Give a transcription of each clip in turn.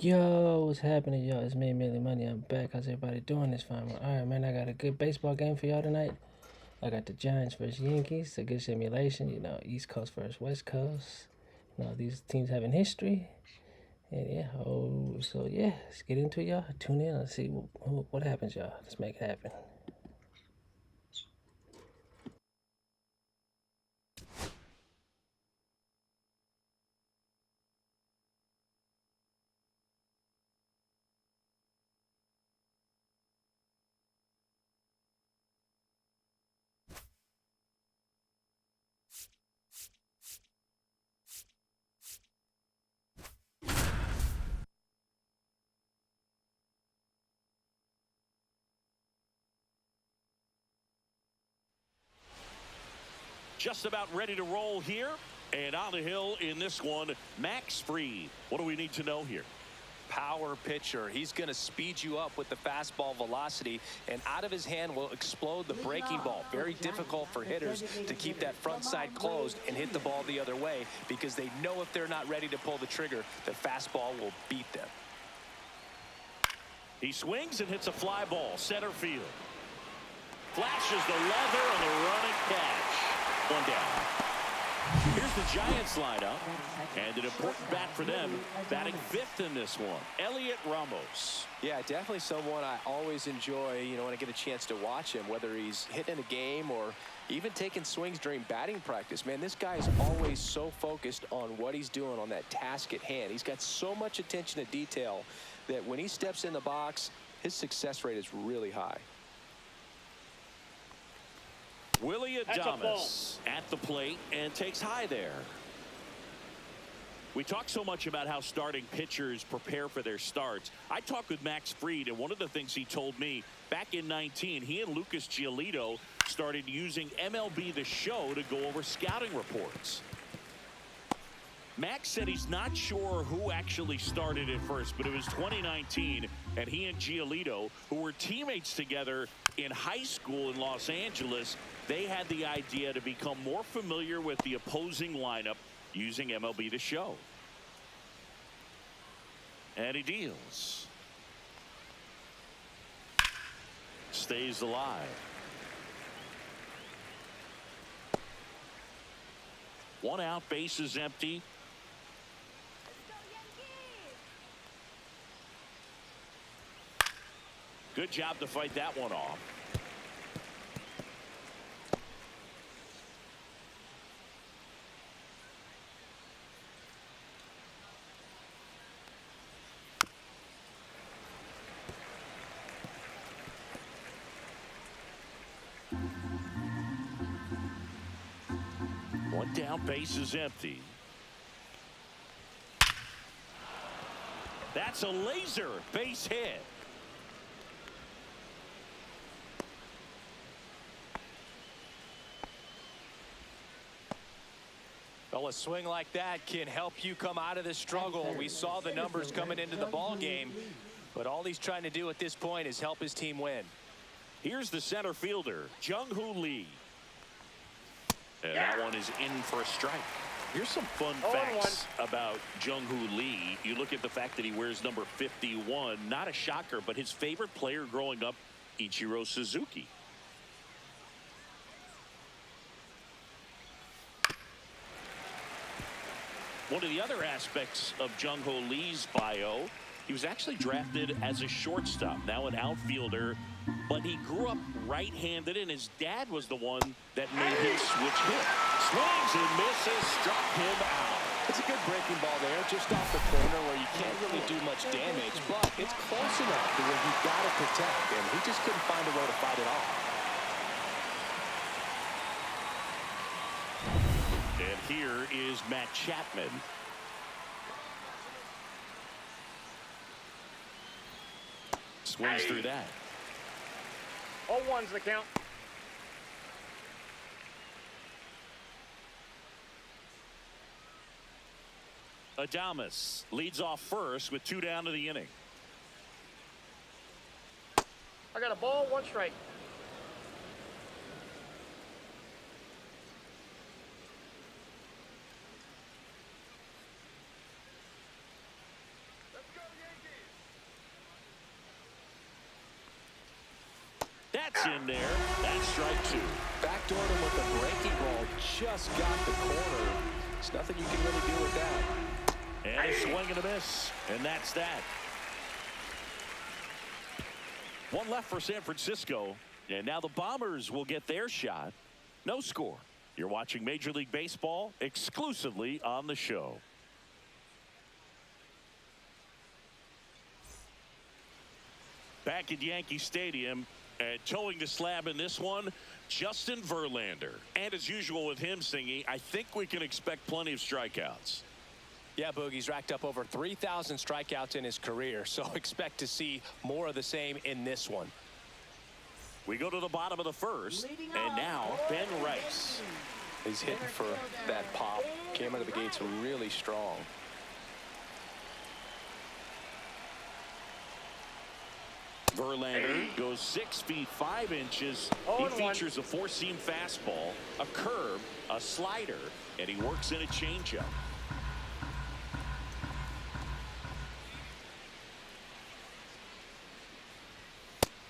Yo, what's happening, y'all? It's me, Millie Money. I'm back. How's everybody doing this fine? All right, man, I got a good baseball game for y'all tonight. I got the Giants versus Yankees. A good simulation, East Coast versus West Coast. These teams having history. And yeah, let's get into it, y'all. Tune in. Let's see what happens, y'all. Let's make it happen. Just about ready to roll here. And on the hill in this one, Max Fried. What do we need to know here? Power pitcher. He's going to speed you up with the fastball velocity, and out of his hand will explode the breaking ball. Very difficult for hitters to keep that front side closed and hit the ball the other way, because they know if they're not ready to pull the trigger, the fastball will beat them. He swings and hits a fly ball center field. Flashes the leather and the running catch. One down. Here's the Giants lineup, and an important bat for them, batting fifth in this one, Elliot Ramos. Yeah, definitely someone I always enjoy, when I get a chance to watch him, whether he's hitting a game or even taking swings during batting practice. Man, this guy is always so focused on what he's doing on that task at hand. He's got so much attention to detail that when he steps in the box, his success rate is really high. Willie Adames at the plate and takes high there. We talk so much about how starting pitchers prepare for their starts. I talked with Max Fried, and one of the things he told me back in 19, he and Lucas Giolito started using MLB The Show to go over scouting reports. Max said he's not sure who actually started at first, but it was 2019, and he and Giolito, who were teammates together in high school in Los Angeles, they had the idea to become more familiar with the opposing lineup using MLB The Show. And he deals. Stays alive. One out, base is empty. Good job to fight that one off. One down, base is empty. That's a laser base hit. Well, a swing like that can help you come out of the struggle. We saw the numbers coming into the ball game, but all he's trying to do at this point is help his team win. Here's the center fielder, Jung-Hoo Lee. And that one is in for a strike. Here's some fun facts about Jung-Hoo Lee. You look at the fact that he wears number 51. Not a shocker, but his favorite player growing up, Ichiro Suzuki. One of the other aspects of Jung-Hoo Lee's bio, he was actually drafted as a shortstop, now an outfielder, but he grew up right-handed, and his dad was the one that made him switch hit. Swings and misses, struck him out. It's a good breaking ball there, just off the corner where you can't really do much damage, but it's close enough to where you've got to protect, and he just couldn't find a way to fight it off. And here is Matt Chapman. Swings through that. 0-1's the count. Adames leads off first with 2 down to the inning. I got a ball, 1 strike. Let's go, Yankees! in there. That's strike two. Backdoored him with a breaking ball. Just got the corner. There's nothing you can really do with that. And a swing and a miss. And that's that. One left for San Francisco. And now the Bombers will get their shot. No score. You're watching Major League Baseball exclusively on the show. Back at Yankee Stadium, and towing the slab in this one, Justin Verlander. And as usual with him singing, I think we can expect plenty of strikeouts. Yeah, Boogie's racked up over 3,000 strikeouts in his career, so expect to see more of the same in this one. We go to the bottom of the first, and now Ben Rice. He's hitting for that pop. Came out of the gates really strong. Verlander goes 6 feet 5 inches. He features a four-seam fastball, a curve, a slider, and he works in a changeup.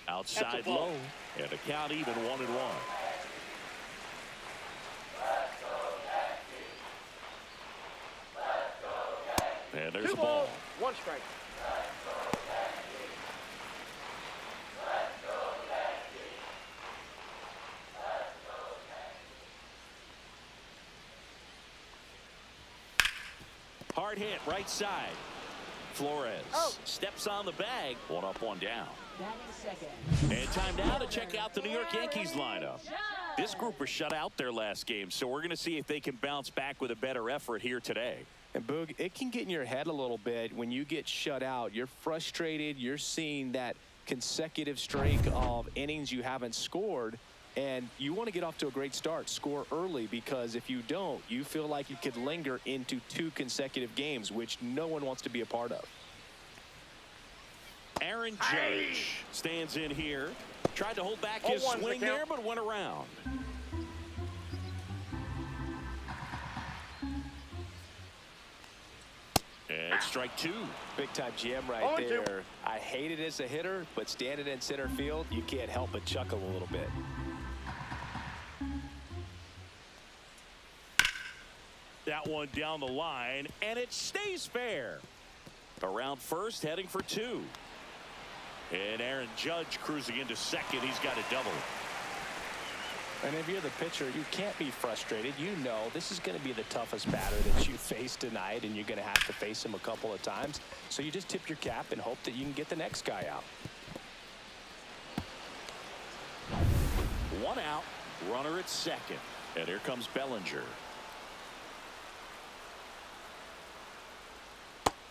Outside low, and the count even 1-1. And there's a ball. 1 strike. Hard hit right side. Flores steps on the bag. 1 up, 1 down. And time now to check out the New York Yankees lineup. This group was shut out their last game, so we're going to see if they can bounce back with a better effort here today. And Boog, it can get in your head a little bit when you get shut out. You're frustrated. You're seeing that consecutive streak of innings you haven't scored. And you want to get off to a great start, score early, because if you don't, you feel like it could linger into 2 consecutive games, which no one wants to be a part of. Aaron Judge stands in here. Tried to hold back his swing there, but went around. And strike 2. Big time GM right there. I hate it as a hitter, but standing in center field, you can't help but chuckle a little bit. That one down the line, and it stays fair. Around first, heading for 2. And Aaron Judge cruising into second. He's got a double. And if you're the pitcher, you can't be frustrated. You know this is going to be the toughest batter that you face tonight, and you're going to have to face him a couple of times. So you just tip your cap and hope that you can get the next guy out. 1 out, runner at second. And here comes Bellinger.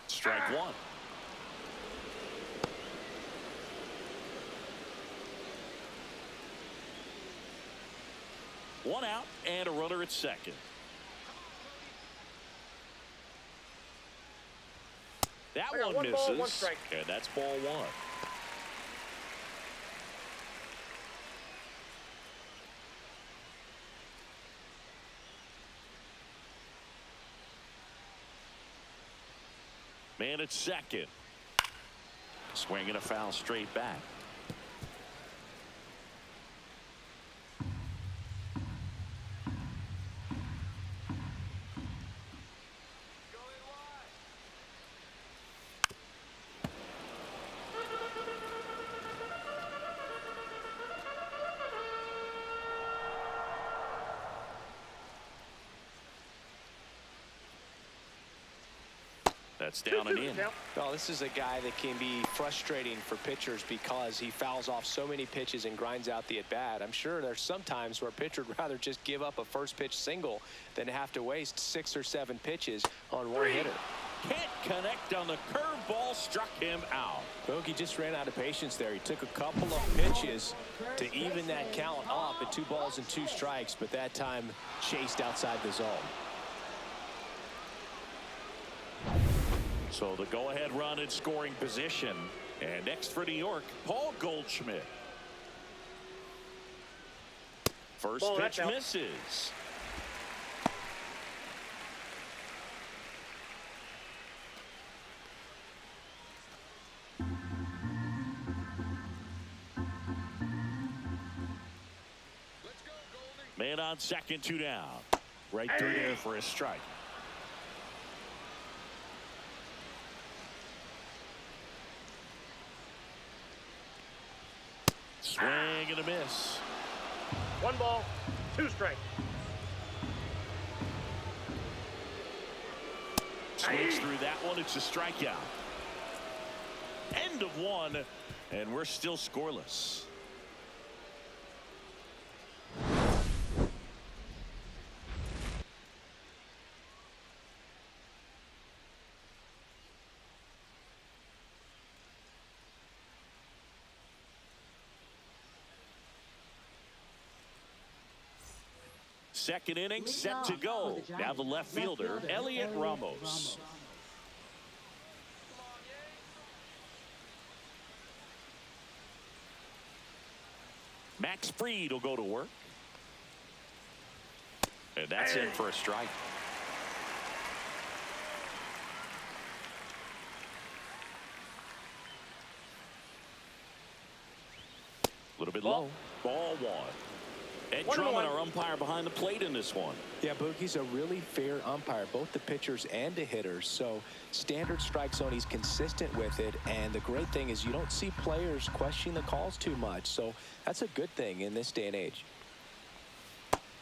Strike 1. One out and a runner at second. That one misses. Ball, 1 strike. And that's ball 1. Man at second. Swinging a foul straight back. That's down and in. Well, this is a guy that can be frustrating for pitchers because he fouls off so many pitches and grinds out the at-bat. I'm sure there's some times where a pitcher would rather just give up a first pitch single than have to waste 6 or 7 pitches on one hitter. Can't connect on the curveball, struck him out. Bogey just ran out of patience there. He took a couple of pitches to even that count up at 2 balls and 2 strikes, but that time chased outside the zone. So the go-ahead run in scoring position. And next for New York, Paul Goldschmidt. First pitch misses. Man on second, 2 down. Right through there for a strike. Swing and a miss. 1 ball, 2 strikes. Swings through that one. It's a strikeout. End of 1, and we're still scoreless. Second inning set to go. Now the left fielder, Elliot Ramos. Max Fried will go to work. And that's in for a strike. A little bit low. Ball 1. Ed Drummond, our umpire behind the plate in this one. Yeah, Boogie's a really fair umpire, both the pitchers and the hitters. So standard strike zone, he's consistent with it. And the great thing is you don't see players questioning the calls too much. So that's a good thing in this day and age.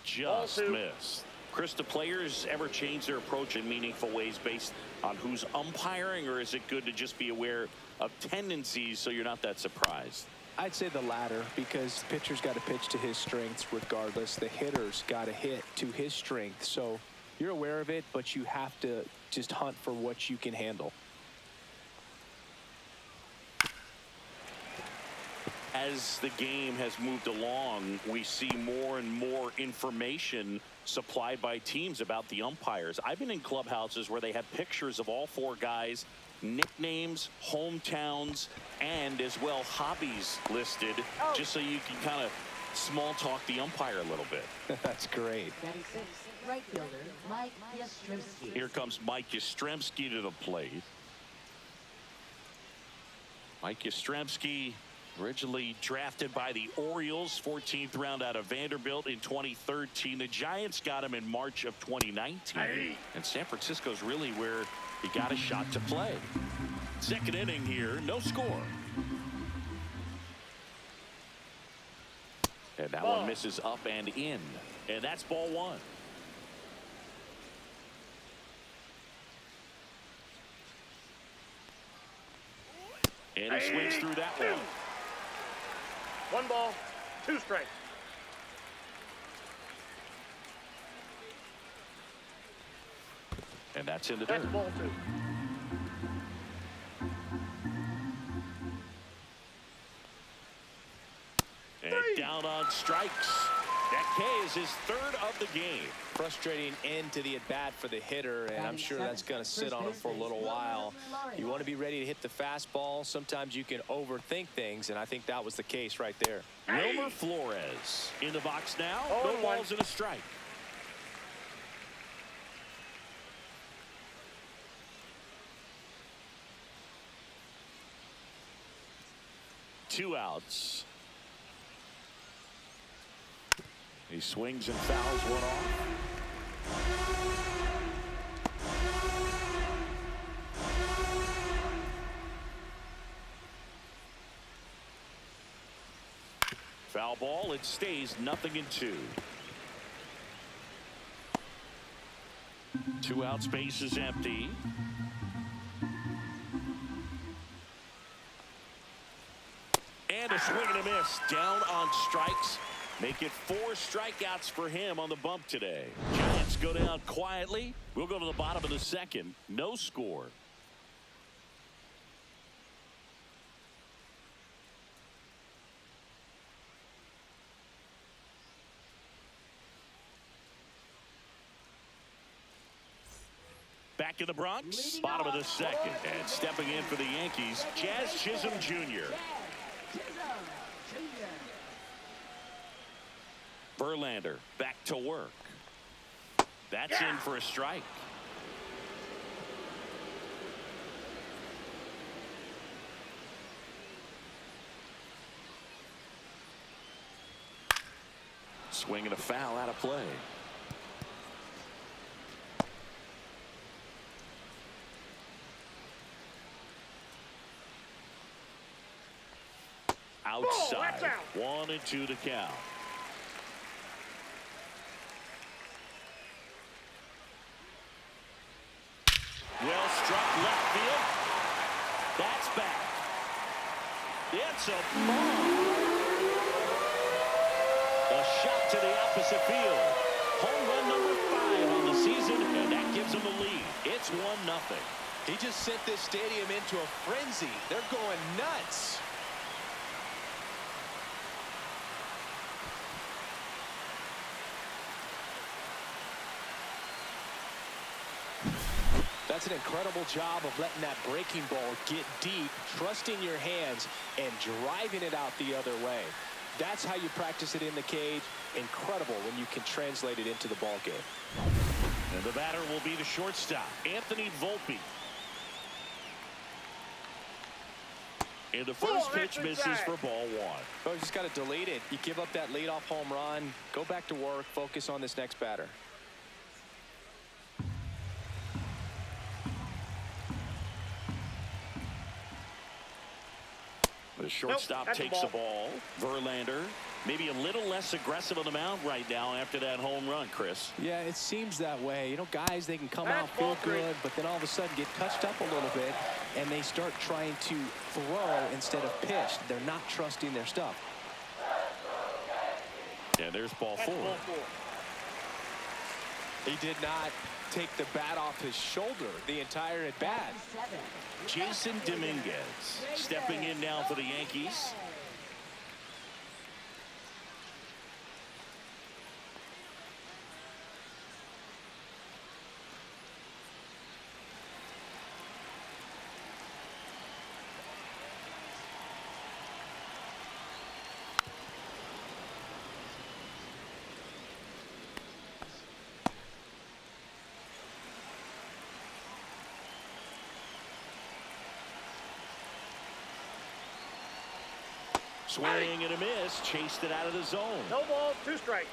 Just missed. Chris, do players ever change their approach in meaningful ways based on who's umpiring, or is it good to just be aware of tendencies so you're not that surprised? I'd say the latter, because the pitcher's got to pitch to his strengths regardless. The hitter's got to hit to his strength. So you're aware of it, but you have to just hunt for what you can handle. As the game has moved along, we see more and more information supplied by teams about the umpires. I've been in clubhouses where they have pictures of all 4 guys, nicknames, hometowns, and as well hobbies listed, just so you can kind of small talk the umpire a little bit. That's great. 96, right fielder, Mike Yastrzemski. Here comes Mike Yastrzemski to the plate. Mike Yastrzemski, originally drafted by the Orioles, 14th round out of Vanderbilt in 2013. The Giants got him in March of 2019. And San Francisco's really where he got a shot to play. Second inning here, no score. And that one misses up and in. And that's ball 1. And he swings through that one. 1 ball, 2 strikes. And that's in the dirt. That's ball 2. And down on strikes. That K is his 3rd of the game. Frustrating end to the at-bat for the hitter, and I'm sure that's going to sit on him for a little while. You want to be ready to hit the fastball. Sometimes you can overthink things, and I think that was the case right there. Wilmer Flores in the box now. No balls and a strike. Two outs. He swings and fouls one off. Foul ball. It stays 0-2. 2 outs, base is empty. And a swing and a miss. Down on strikes. Make it 4 strikeouts for him on the bump today. Giants go down quietly. We'll go to the bottom of the 2nd. No score. Back in the Bronx, bottom of the 2nd. And stepping in for the Yankees, Jazz Chisholm Jr. Verlander back to work. That's in for a strike. Swing and a foul out of play. Outside. 1-2 to count. Well struck left field. That's back. It's a ball. A shot to the opposite field. Home run number 5 on the season, and that gives them the lead. It's 1-0. He just sent this stadium into a frenzy. They're going nuts. That's an incredible job of letting that breaking ball get deep, trusting your hands, and driving it out the other way. That's how you practice it in the cage. Incredible when you can translate it into the ball game. And the batter will be the shortstop, Anthony Volpe. And the first pitch misses for ball 1. Oh, you just got to delete it. You give up that leadoff home run, go back to work, focus on this next batter. The shortstop takes the ball. Verlander maybe a little less aggressive on the mound right now after that home run, Chris. Yeah, it seems that way. You know, guys, they can come out, feel good, but then all of a sudden get touched up a little bit, and they start trying to throw instead of pitch. They're not trusting their stuff. And there's ball 4. He did not take the bat off his shoulder the entire at bat. Jason Dominguez stepping in now for the Yankees. Swing and a miss, chased it out of the zone. No ball, 2 strikes.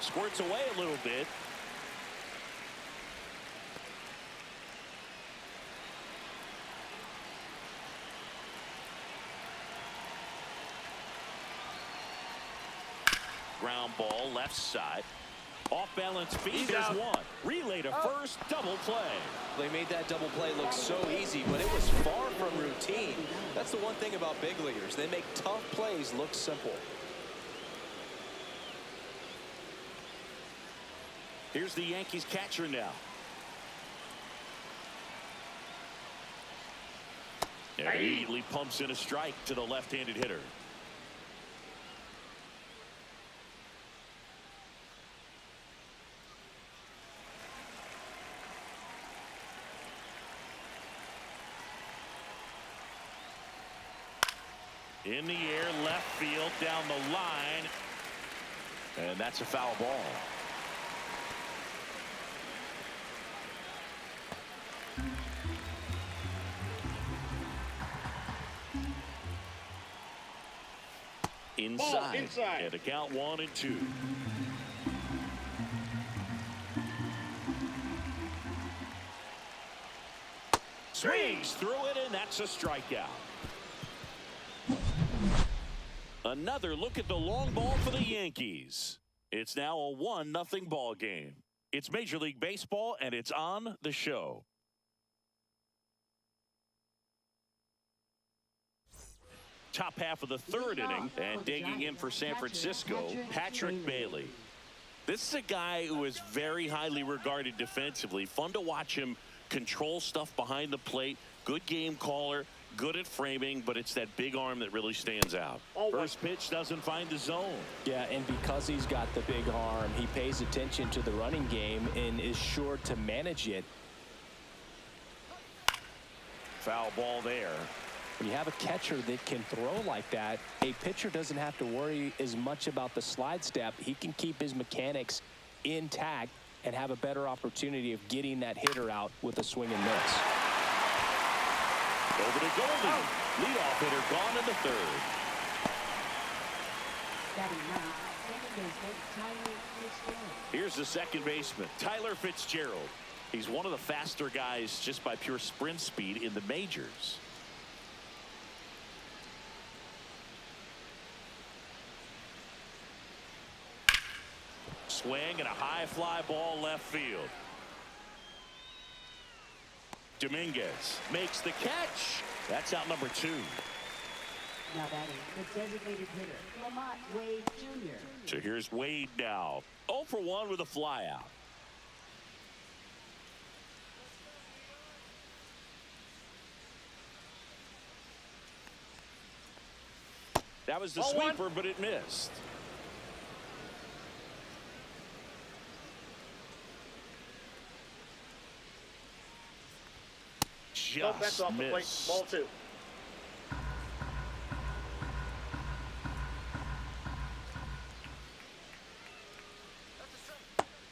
Squirts away a little bit. Ground ball left side. Off balance feet. There's one. Relay to first. Double play. They made that double play look so easy, but it was far from routine. That's the one thing about big leaguers. They make tough plays look simple. Here's the Yankees catcher now. And immediately pumps in a strike to the left-handed hitter. In the air, left field, down the line. And that's a foul ball. Inside. And a count 1-2. Swings through it, and that's a strikeout. Another look at the long ball for the Yankees. It's now a 1-0 ball game. It's Major League Baseball, and it's on the show. Top half of the 3rd inning, and digging in for San Francisco, Patrick Bailey. This is a guy who is very highly regarded defensively. Fun to watch him control stuff behind the plate. Good game caller. Good at framing, but it's that big arm that really stands out. First pitch doesn't find the zone. Yeah, and because he's got the big arm, he pays attention to the running game and is sure to manage it. Foul ball there. When you have a catcher that can throw like that, a pitcher doesn't have to worry as much about the slide step. He can keep his mechanics intact and have a better opportunity of getting that hitter out with a swing and miss. Over to Goldie. Leadoff hitter gone in the third. Batting ninth, second baseman Tyler Fitzgerald. Here's the second baseman, Tyler Fitzgerald. He's one of the faster guys just by pure sprint speed in the majors. Swing and a high fly ball left field. Dominguez makes the catch. That's out number 2. Now batting the designated hitter, Lamont Wade Jr. So here's Wade now. 0 for 1 with a fly out. That was the sweeper, but it missed. Just off the plate. missed. Ball 2.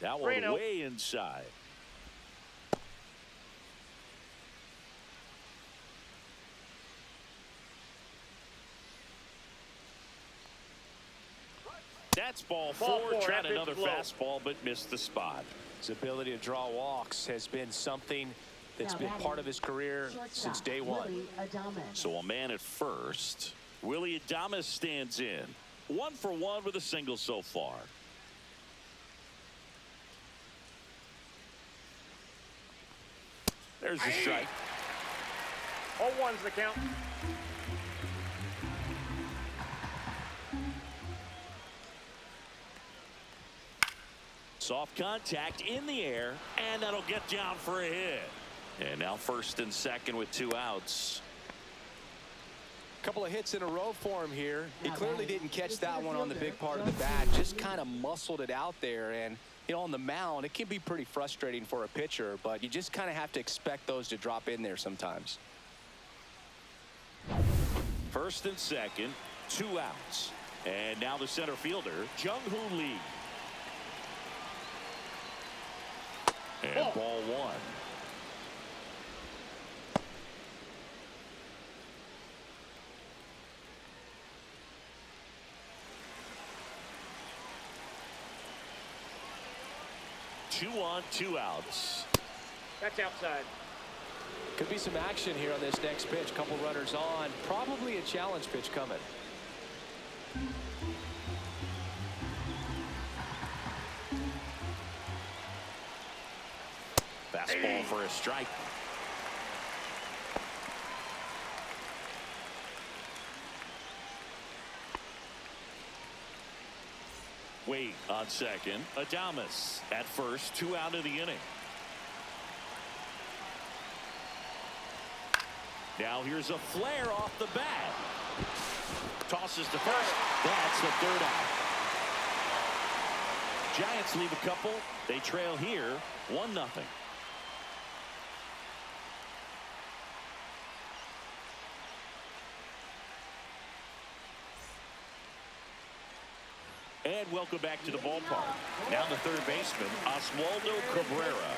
That one way inside. That's ball 4. Tried another fastball, but missed the spot. His ability to draw walks has been something that's been part of his career since day one. So a man at first. Willie Adames stands in. 1 for 1 with a single so far. There's the strike. 0-1's the count. Soft contact in the air, and that'll get down for a hit. And now first and second with 2 outs. Couple of hits in a row for him here. He clearly didn't catch that one on the big part of the bat. Just kind of muscled it out there. And, you know, on the mound, it can be pretty frustrating for a pitcher, but you just kind of have to expect those to drop in there sometimes. First and second, 2 outs. And now the center fielder, Jung-Hoo Lee. And ball 1. Two on, 2 outs. That's outside. Could be some action here on this next pitch. Couple runners on. Probably a challenge pitch coming. Fastball for a strike. Wade on second. Adames at first. 2 out of the inning. Now here's a flare off the bat. Tosses to first. That's the 3rd out. Giants leave a couple. They trail here 1-0. And welcome back to the ballpark. Now the third baseman, Oswaldo Cabrera.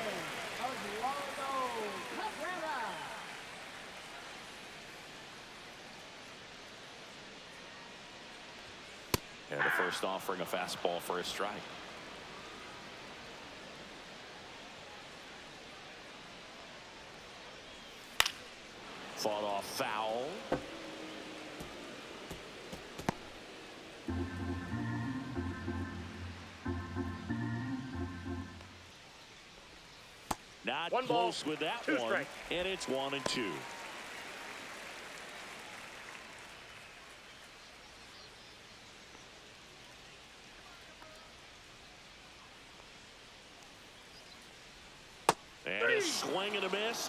And the first offering a fastball for a strike. Fought off foul. Not close with that one. And it's 1-2. And a swing and a miss.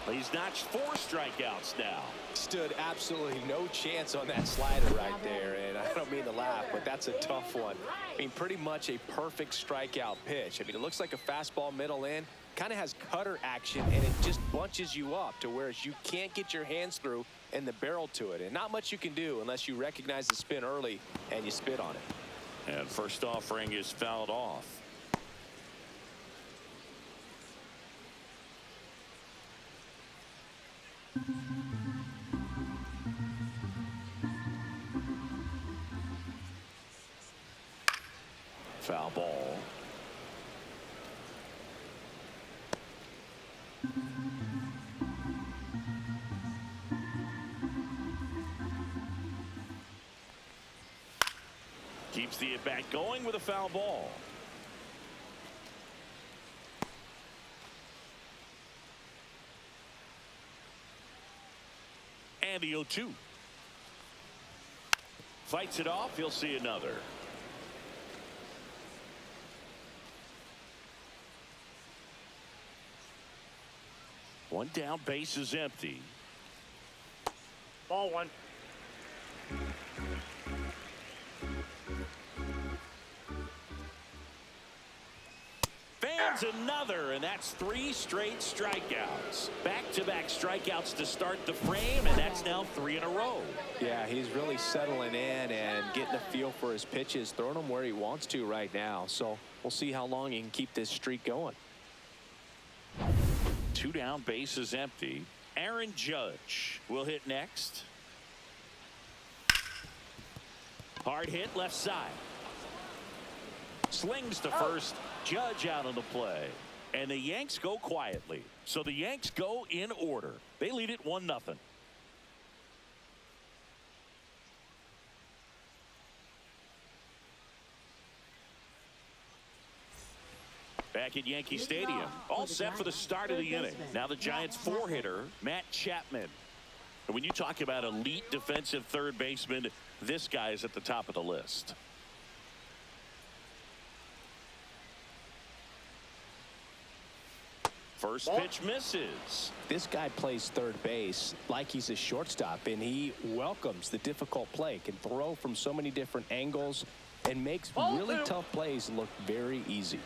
He's notched 4 strikeouts now. Stood absolutely no chance on that slider right there. And I don't mean to laugh, but that's a tough one. I mean, pretty much a perfect strikeout pitch. I mean, it looks like a fastball middle in. Kind of has cutter action, and it just bunches you up to where you can't get your hands through and the barrel to it. And not much you can do unless you recognize the spin early and you spit on it. And first offering is fouled off. Foul ball. Keeps the at-bat going with a foul ball. And the 0-2. Fights it off. He'll see another. One down, base is empty. Ball one. Fans another, and that's 3 straight strikeouts. Back-to-back strikeouts to start the frame, and that's now 3 in a row. Yeah, he's really settling in and getting a feel for his pitches, throwing them where he wants to right now. So we'll see how long he can keep this streak going. 2 down, base is empty. Aaron Judge will hit next. Hard hit left side. Slings to first. Judge out of the play. And the Yanks go quietly. So the Yanks go in order. They lead it 1-0. Back at Yankee Stadium, all set for the start of the inning. Now the Giants 4-hitter, Matt Chapman. And when you talk about elite defensive third baseman, this guy is at the top of the list. First pitch misses. This guy plays third base like he's a shortstop, and he welcomes the difficult play, can throw from so many different angles, and makes really tough plays look very easy.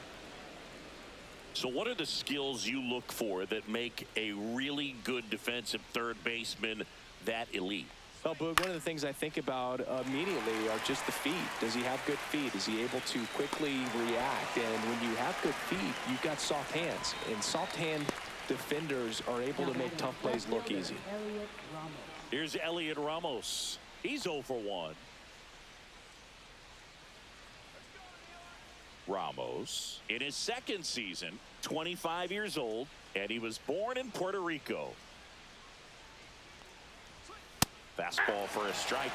So what are the skills you look for that make a really good defensive third baseman that elite? Well, Boog, one of the things I think about immediately are just the feet. Does he have good feet? Is he able to quickly react? And when you have good feet, you've got soft hands. And soft hand defenders are able to make tough plays look easy. Here's Elliot Ramos. He's 0 for 1. Ramos in his second season, 25 years old, and he was born in Puerto Rico. Fastball for a strike.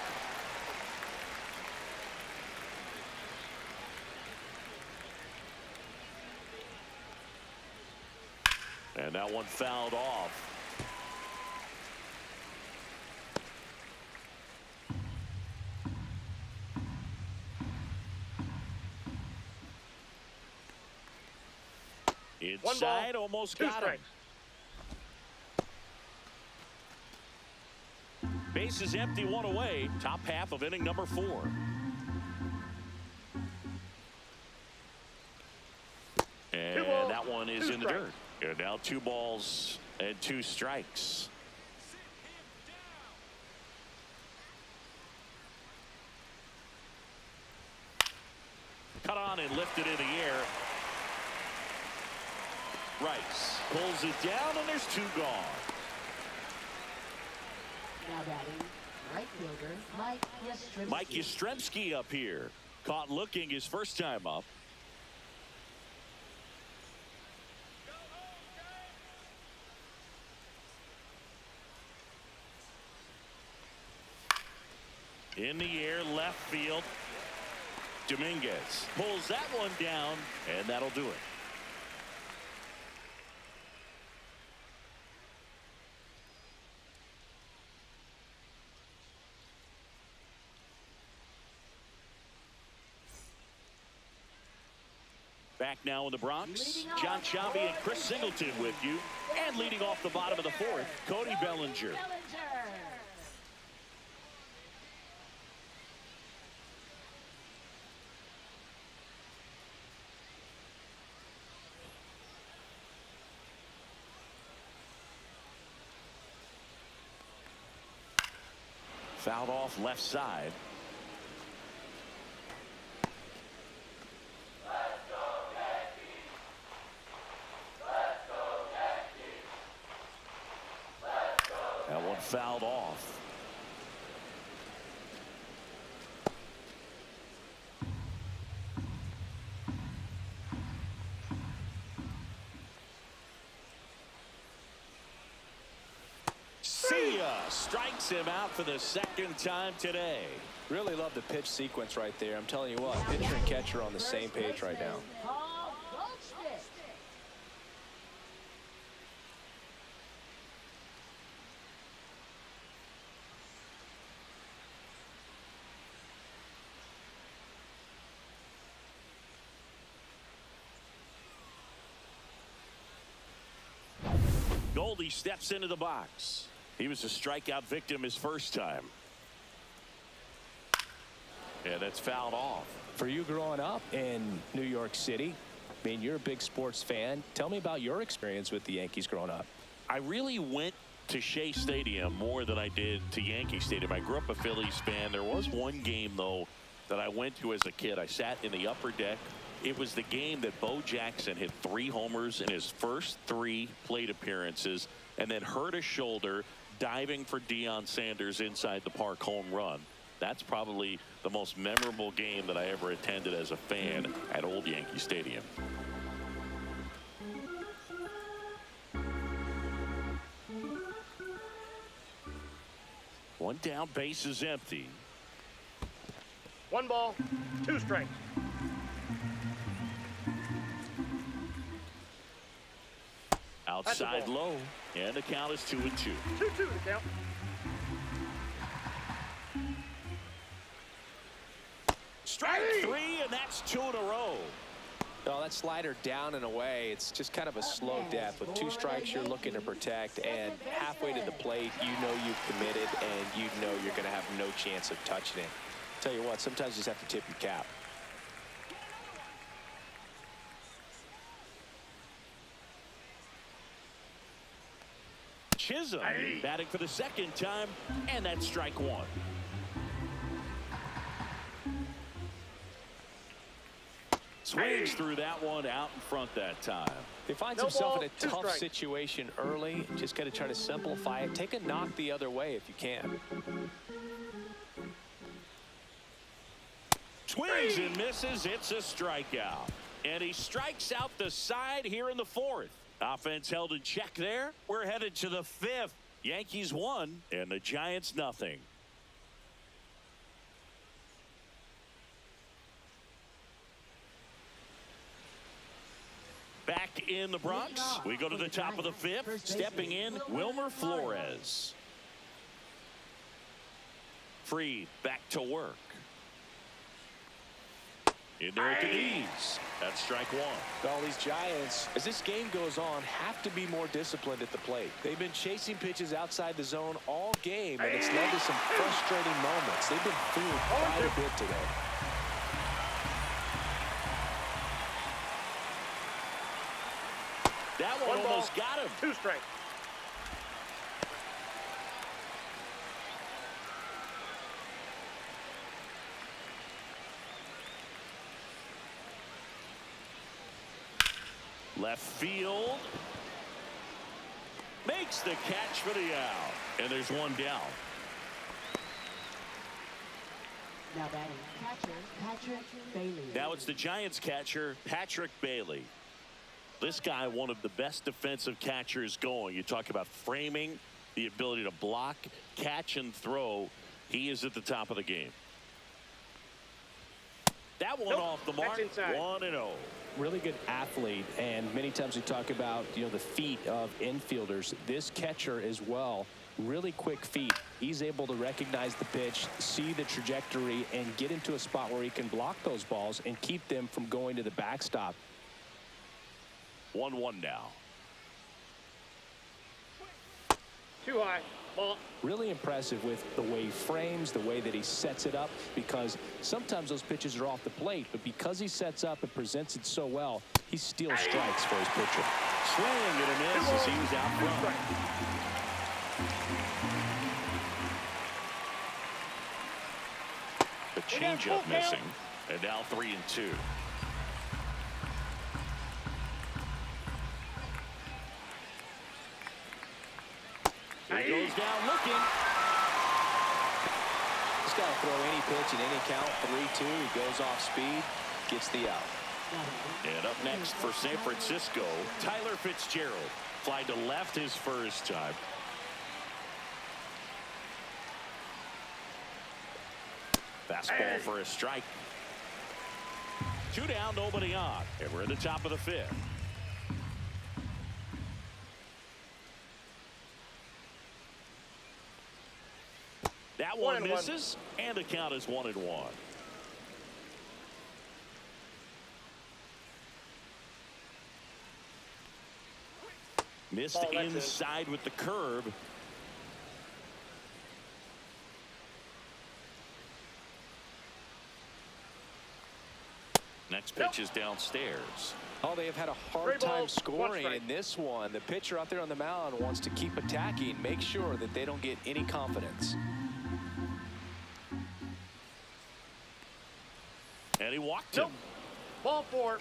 And that one fouled off. Inside, almost got him. Base is empty, 1 away. Top half of inning number 4. And that one is in the dirt. And now 2 balls and 2 strikes. Cut on and lifted in the air. Rice pulls it down, and there's 2 gone. Now batting, right fielder Mike Yastrzemski. Mike Yastrzemski up here. Caught looking his first time up. In the air, left field. Dominguez pulls that one down, and that'll do it. Back now in the Bronx, John Sciambi and Chris Singleton with you. And leading off the bottom of the 4th, Cody Bellinger. Fouled off left side. That one fouled off. strikes him out for the second time today. Really love the pitch sequence right there. I'm telling you what, pitcher and catcher are on the same page right now. Goldie steps into the box. He was a strikeout victim his first time. And that's fouled off. For you growing up in New York City, I mean, you're a big sports fan. Tell me about your experience with the Yankees growing up. I really went to Shea Stadium more than I did to Yankee Stadium. I grew up a Phillies fan. There was one game, though, that I went to as a kid. I sat in the upper deck. It was the game that Bo Jackson hit 3 homers in his first 3 plate appearances and then hurt his shoulder diving for Deion Sanders' inside the park home run. That's probably the most memorable game that I ever attended as a fan at Old Yankee Stadium. One down, base is empty. 1 ball, 2 strikes. Outside low, and the count is 2-2. 2-2 the count. Strike 3, and that's 2 in a row. Oh, that slider down and away. It's just kind of a slow death. With 2 strikes, you're looking to protect, and halfway to the plate, you know you've committed, and you know you're going to have no chance of touching it. Tell you what, sometimes you just have to tip your cap. Chisholm batting for the second time, and that's strike 1. Swings through that one out in front that time. He finds himself in a tough situation early. Just got to try to simplify it. Take a knock the other way if you can. Swings and misses. It's a strikeout. And he strikes out the side here in the 4th. Offense held in check there. We're headed to the 5th. Yankees 1 and the Giants nothing. Back in the Bronx, we go to the top of the 5th. Stepping in, Wilmer Flores. Fried back to work. In there at the knees. That's strike 1. All these Giants, as this game goes on, have to be more disciplined at the plate. They've been chasing pitches outside the zone all game, and it's led to some frustrating moments. They've been fooled quite a bit today. That one almost got him. 2 strikes. Left field. Makes the catch for the out. And there's one down. Now batting catcher, Patrick Bailey. Now it's the Giants catcher, Patrick Bailey. This guy, one of the best defensive catchers going. You talk about framing, the ability to block, catch, and throw. He is at the top of the game. That one off the mark, 1-0. Really good athlete, and many times we talk about, you know, the feet of infielders. This catcher as well, really quick feet. He's able to recognize the pitch, see the trajectory, and get into a spot where he can block those balls and keep them from going to the backstop. 1-1 now. Too high. Ball. Really impressive with the way he frames, the way that he sets it up, because sometimes those pitches are off the plate, but because he sets up and presents it so well, he steals strikes for his pitcher. Swing and a miss as he was out front. The changeup missing, and now 3-2. He goes down looking. He's got to throw any pitch in any count. 3-2. He goes off speed, gets the out. And up next for San Francisco, Tyler Fitzgerald. Fly to left his first time. Fastball for a strike. 2 down, nobody on. And we're in the top of the 5th. That one misses, and the count is 1-1. Missed inside with the curve. Next pitch is downstairs. Oh, they have had a hard time scoring in this one. The pitcher out there on the mound wants to keep attacking, make sure that they don't get any confidence. And he walked him. Ball 4.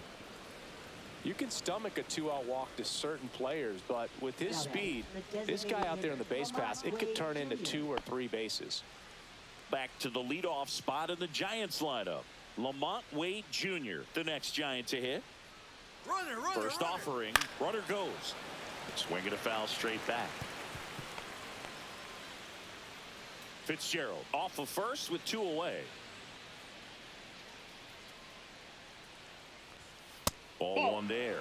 You can stomach a 2-out walk to certain players, but with his speed, this guy out there on the base pass, it could turn into 2 or 3 bases. Back to the leadoff spot in the Giants lineup. Lamont Wade Jr., the next Giant to hit. First offering, runner goes. Swinging a foul straight back. Fitzgerald off of first with 2 away. Ball 1 there.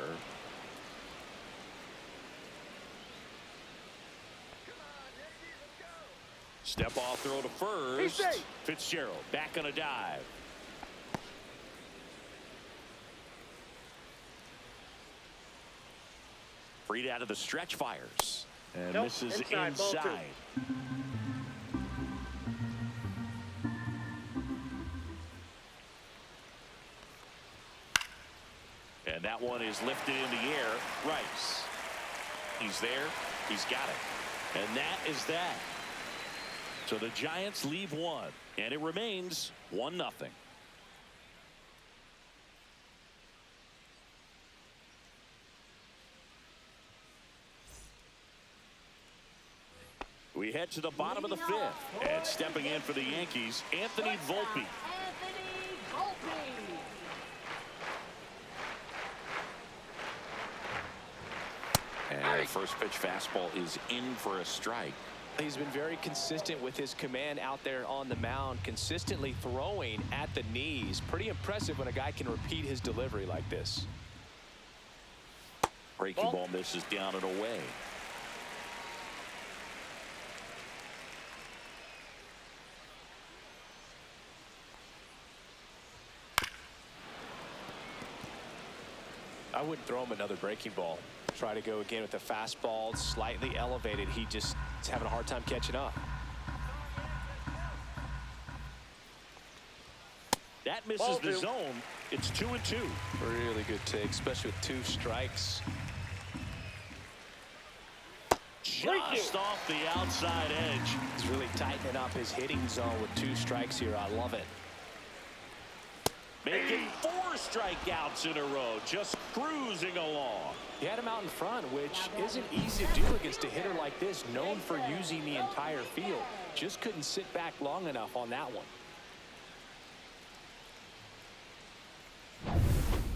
Step off throw to first. Fitzgerald back on a dive. Freed out of the stretch, fires. And misses inside. And that one is lifted in the air. Rice. He's there. He's got it. And that is that. So the Giants leave 1. And it remains 1-0. We head to the bottom of the 5th. And stepping in for the Yankees, Anthony Volpe. And first pitch fastball is in for a strike. He's been very consistent with his command out there on the mound, consistently throwing at the knees. Pretty impressive when a guy can repeat his delivery like this. Breaking ball misses down and away. I wouldn't throw him another breaking ball. Try to go again with the fastball, slightly elevated. He just is having a hard time catching up. That misses the zone. It's 2-2. Really good take, especially with 2 strikes. Just off the outside edge. He's really tightening up his hitting zone with 2 strikes here. I love it. Making 4 strikeouts in a row, just cruising along. He had him out in front, which isn't easy to do against a hitter like this, known for using the entire field. Just couldn't sit back long enough on that one.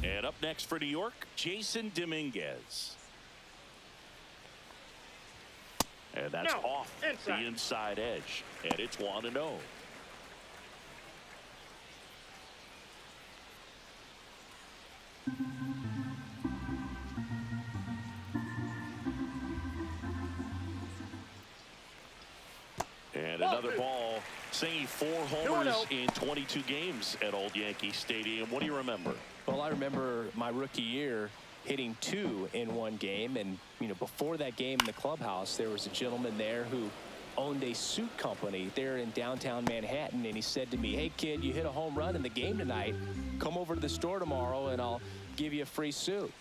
And up next for New York, Jason Dominguez. And that's off the inside edge. And it's 1-0. And another ball, singing 4 homers in 22 games at Old Yankee Stadium. What do you remember? Well, I remember my rookie year hitting 2 in 1 game. And, you know, before that game in the clubhouse, there was a gentleman there who owned a suit company there in downtown Manhattan. And he said to me, "Hey, kid, you hit a home run in the game tonight. Come over to the store tomorrow and I'll give you a free suit."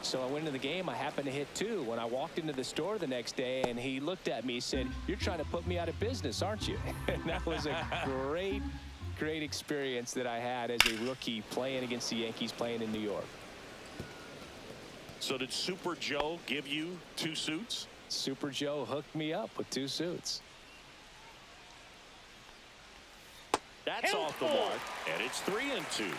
So I went into the game. I happened to hit 2. When I walked into the store the next day, and he looked at me, said, "You're trying to put me out of business, aren't you?" And that was a great experience that I had as a rookie playing against the Yankees, playing in New York. So did Super Joe give you 2 suits? Super Joe hooked me up with 2 suits. That's off the mark, and it's 3-2.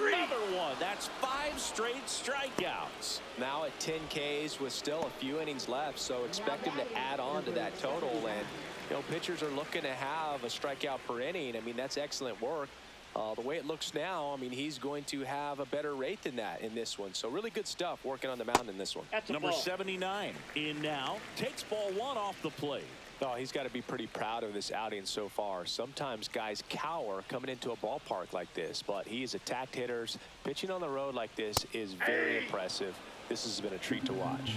another one. That's 5 straight strikeouts. Now at 10 Ks with still a few innings left, so expect him to add on to that total. And, you know, pitchers are looking to have a strikeout per inning. I mean, that's excellent work. The way it looks now, I mean, he's going to have a better rate than that in this one. So really good stuff working on the mound in this one. Number 79 in now. Takes ball 1 off the plate. Oh, he's got to be pretty proud of this outing so far. Sometimes guys cower coming into a ballpark like this, but he's attacked hitters. Pitching on the road like this is very impressive. This has been a treat to watch.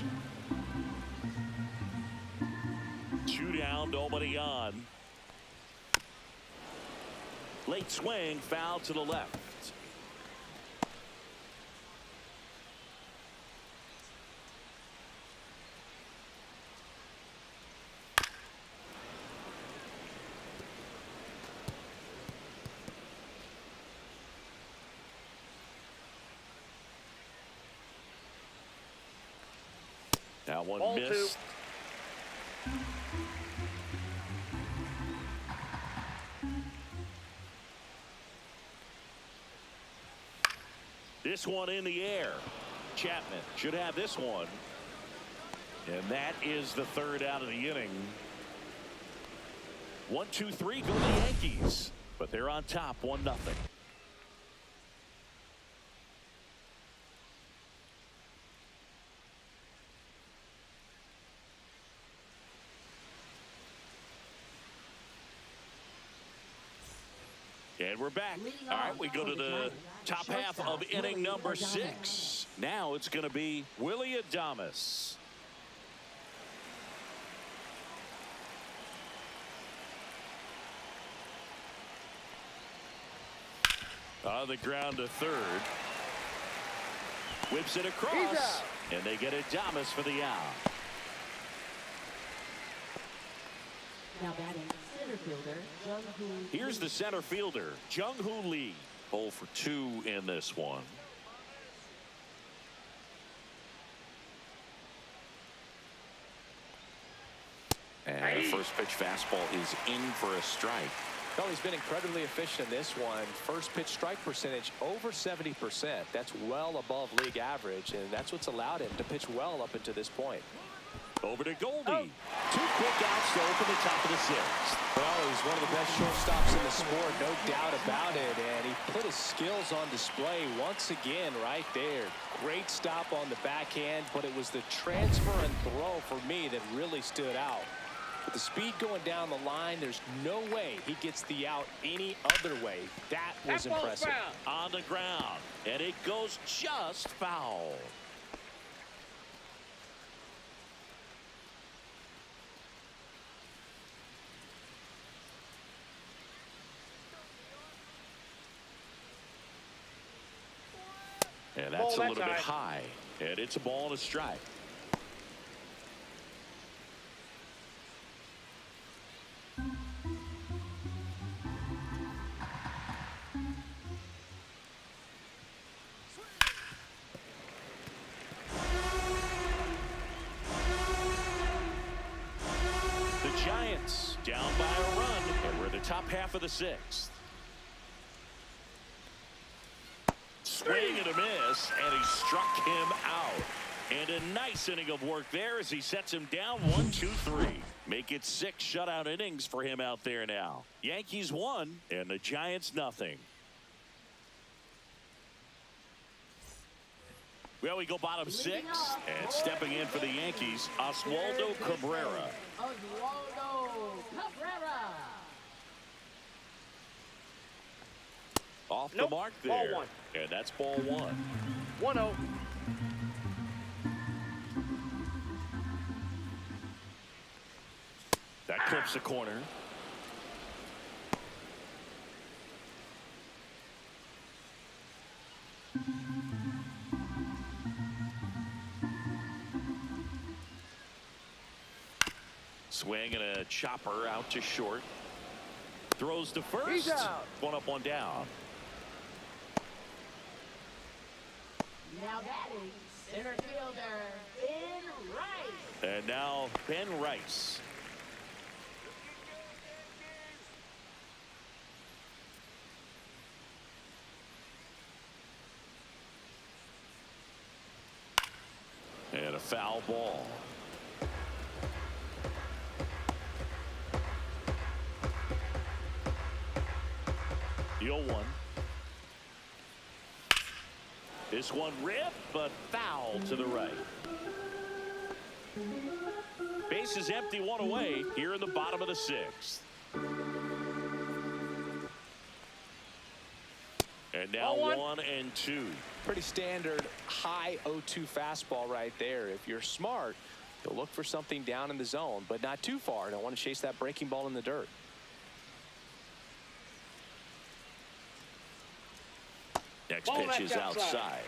2 down, nobody on. Late swing, foul to the left. That one Ball missed. 2. This one in the air. Chapman should have this one. And that is the 3rd out of the inning. 1, 2, 3 go the Yankees. But they're on top 1-0. And we're back. All right, we go to the top half of inning number 6. Now it's going to be Willie Adames. On the ground to 3rd. Whips it across. And they get Adames for the out. Now batting, center fielder, Jung-Hoo. Here's the center fielder, Jung-Hoo Lee. 0 for 2 in this one. And the first pitch fastball is in for a strike. Well, he's been incredibly efficient in this one. First pitch strike percentage over 70%. That's well above league average, and that's what's allowed him to pitch well up until this point. Over to Goldie. 2 quick outs to open the top of the 6th. Well, he's one of the best shortstops in the sport, no doubt about it. And he put his skills on display once again right there. Great stop on the backhand, but it was the transfer and throw for me that really stood out. With the speed going down the line, there's no way he gets the out any other way. That was impressive. On the ground, and it goes just foul. And that's a little bit high. And it's a ball and a strike. The Giants down by a run. And we're in the top half of the 6th. Swing and a miss, and he struck him out. And a nice inning of work there as he sets him down 1, 2, 3. Make it 6 shutout innings for him out there now. Yankees 1 and the Giants nothing. Well, we go bottom 6, and stepping in for the Yankees, Oswaldo Cabrera. Oswaldo Cabrera. Off Nope. the mark Ball there. 1. And that's ball 1. 1-0. That clips the corner. Swing and a chopper out to short. Throws to first. He's out. 1 up, 1 down. Now batting, center fielder, Ben Rice. And now Ben Rice. foul ball. The 0-1. This one ripped, but foul to the right. Base is empty, one away here in the bottom of the 6th. And now 1-2. Pretty standard high 0-2 fastball right there. If you're smart, you'll look for something down in the zone, but not too far. Don't want to chase that breaking ball in the dirt. Next pitch is outside.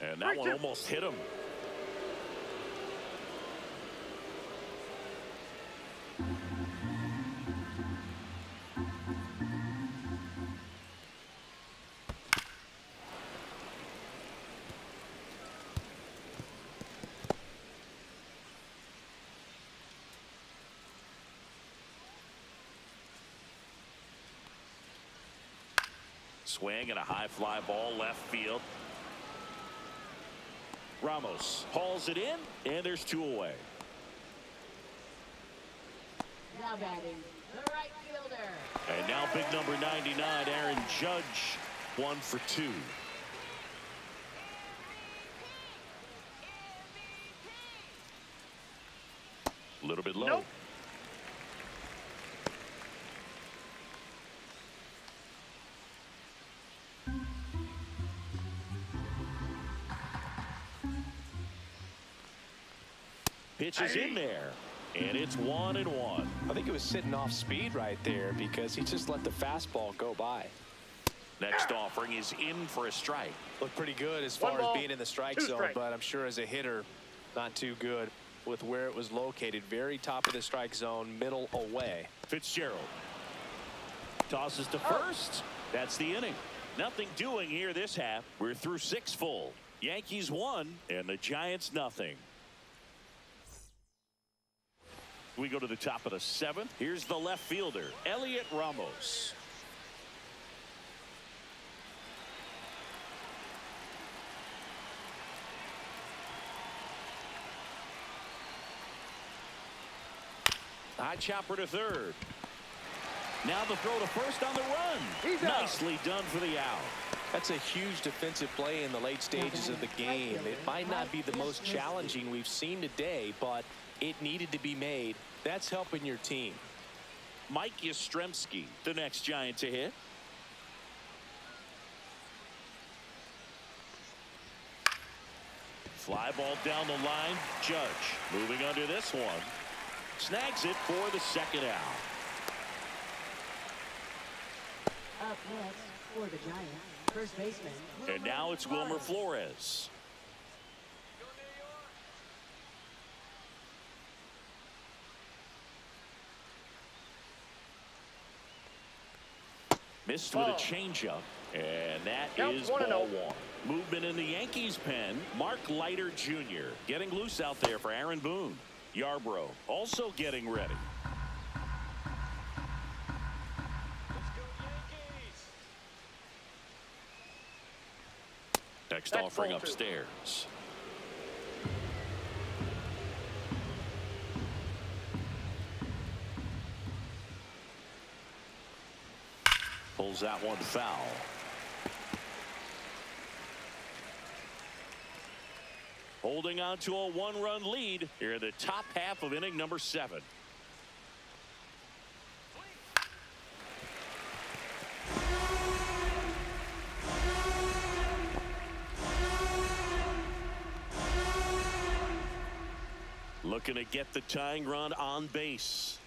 And that one almost hit him. Swing and a high fly ball left field. Ramos hauls it in, and there's 2 away. Now batting, the right fielder. And now big number 99, Aaron Judge, 1 for 2. A little bit low. Nope. Pitch is in there, and it's 1-1. I think it was sitting off speed right there because he just let the fastball go by. Next offering is in for a strike. Looked pretty good as far as being in the strike zone, but I'm sure as a hitter, not too good with where it was located. Very top of the strike zone, middle away. Fitzgerald tosses to first. That's the inning. Nothing doing here this half. We're through 6 full. Yankees 1 and the Giants nothing. We go to the top of the 7th. Here's the left fielder, Elliot Ramos. High chopper to third. Now the throw to first on the run. He's out. Nicely done for the out. That's a huge defensive play in the late stages of the game. It might not be the most challenging we've seen today, but it needed to be made. That's helping your team. Mike Yastrzemski, the next Giant to hit. Fly ball down the line. Judge moving under this one. Snags it for the 2nd out. Up next for the Giants, first baseman. And now it's Wilmer Flores. Missed with a changeup, and that is ball 1. Movement in the Yankees pen. Mark Leiter Jr. getting loose out there for Aaron Boone. Yarbrough also getting ready. Next offering upstairs. Pulls that one foul. Holding on to a 1-run lead here in the top half of inning number 7. Looking to get the tying run on base.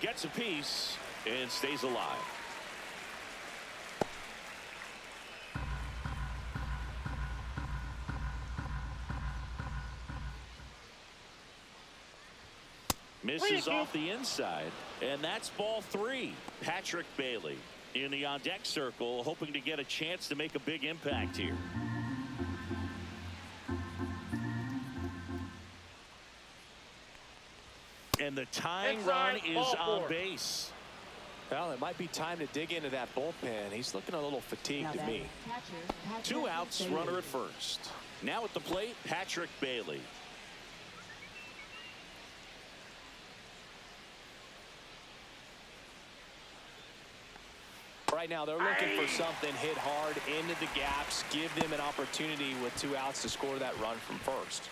Gets a piece and stays alive. Misses off the inside, and that's ball 3. Patrick Bailey in the on-deck circle, hoping to get a chance to make a big impact here. And the tying run is on base. Well, it might be time to dig into that bullpen. He's looking a little fatigued to me. Two outs, runner at first. Now at the plate, Patrick Bailey. Right now, they're looking for something hit hard into the gaps, give them an opportunity with 2 outs to score that run from first.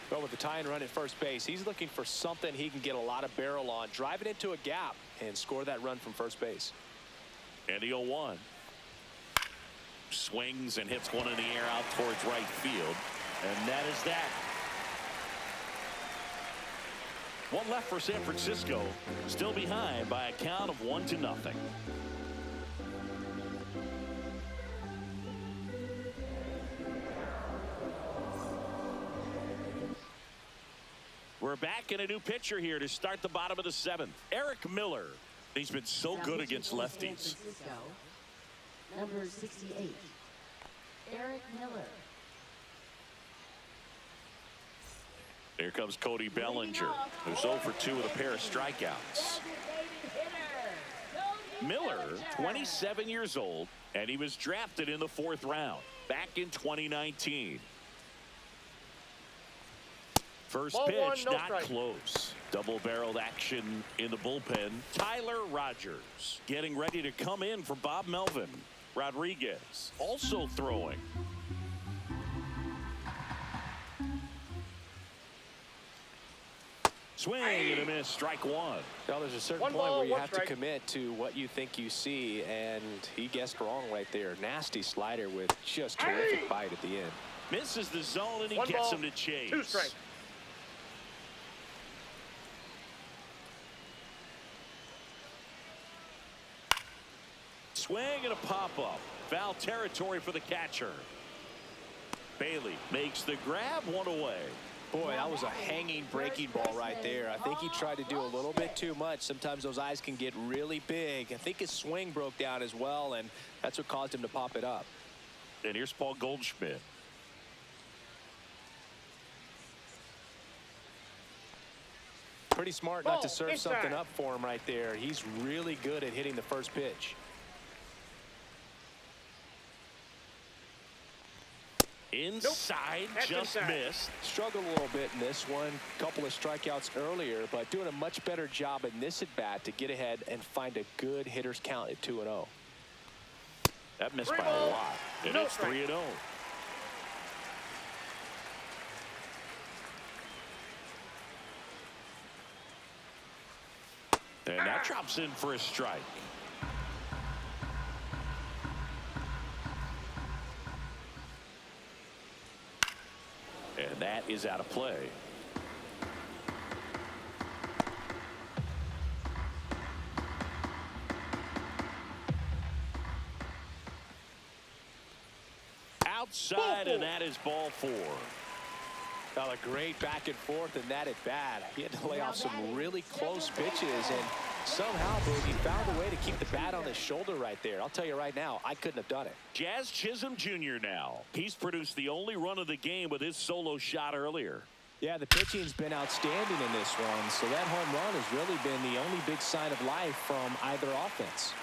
But with the tying run at first base, he's looking for something he can get a lot of barrel on, drive it into a gap, and score that run from first base. And the 0-1. Swings and hits one in the air out towards right field. And that is that. One left for San Francisco. Still behind by a count of 1-0. We're back in a new pitcher here to start the bottom of the 7th. Eric Miller. He's been so good against lefties. Number 68, Eric Miller. Here comes Cody Bellinger, who's 0 for 2 with a pair of strikeouts. Miller, 27 years old, and he was drafted in the 4th round back in 2019. First Ball pitch, 1, no not strike. close. Double-barreled action in the bullpen. Tyler Rogers getting ready to come in for Bob Melvin. Rodriguez also throwing. Swing and a miss, strike 1. Well, there's a certain One point ball, where you one have strike. to commit to what you think you see, and he guessed wrong right there. Nasty slider with just terrific bite at the end. Misses the zone, and he One gets ball, him to chase. 2 strikes. Swing and a pop-up. Foul territory for the catcher. Bailey makes the grab, 1 away. Boy, that was a hanging breaking ball right there. I think he tried to do a little bit too much. Sometimes those eyes can get really big. I think his swing broke down as well, and that's what caused him to pop it up. And here's Paul Goldschmidt. Pretty smart not to Ball, serve inside. something up for him right there. He's really good at hitting the first pitch. Inside, That's just inside. missed. Struggled a little bit in this one. Couple of strikeouts earlier, but doing a much better job in this at-bat to get ahead and find a good hitter's count at 2-0. That missed 3 by a balls, lot. And no it's strike. 3-0. And that drops in for a strike. And that is out of play. Outside, and that is ball 4. Well, a great back and forth in that at-bat. He had to lay off some really close pitches, and somehow, Boog, he found a way to keep the bat on his shoulder right there. I'll tell you right now, I couldn't have done it. Jazz Chisholm Jr. now. He's produced the only run of the game with his solo shot earlier. Yeah, the pitching's been outstanding in this one, so that home run has really been the only big sign of life from either offense.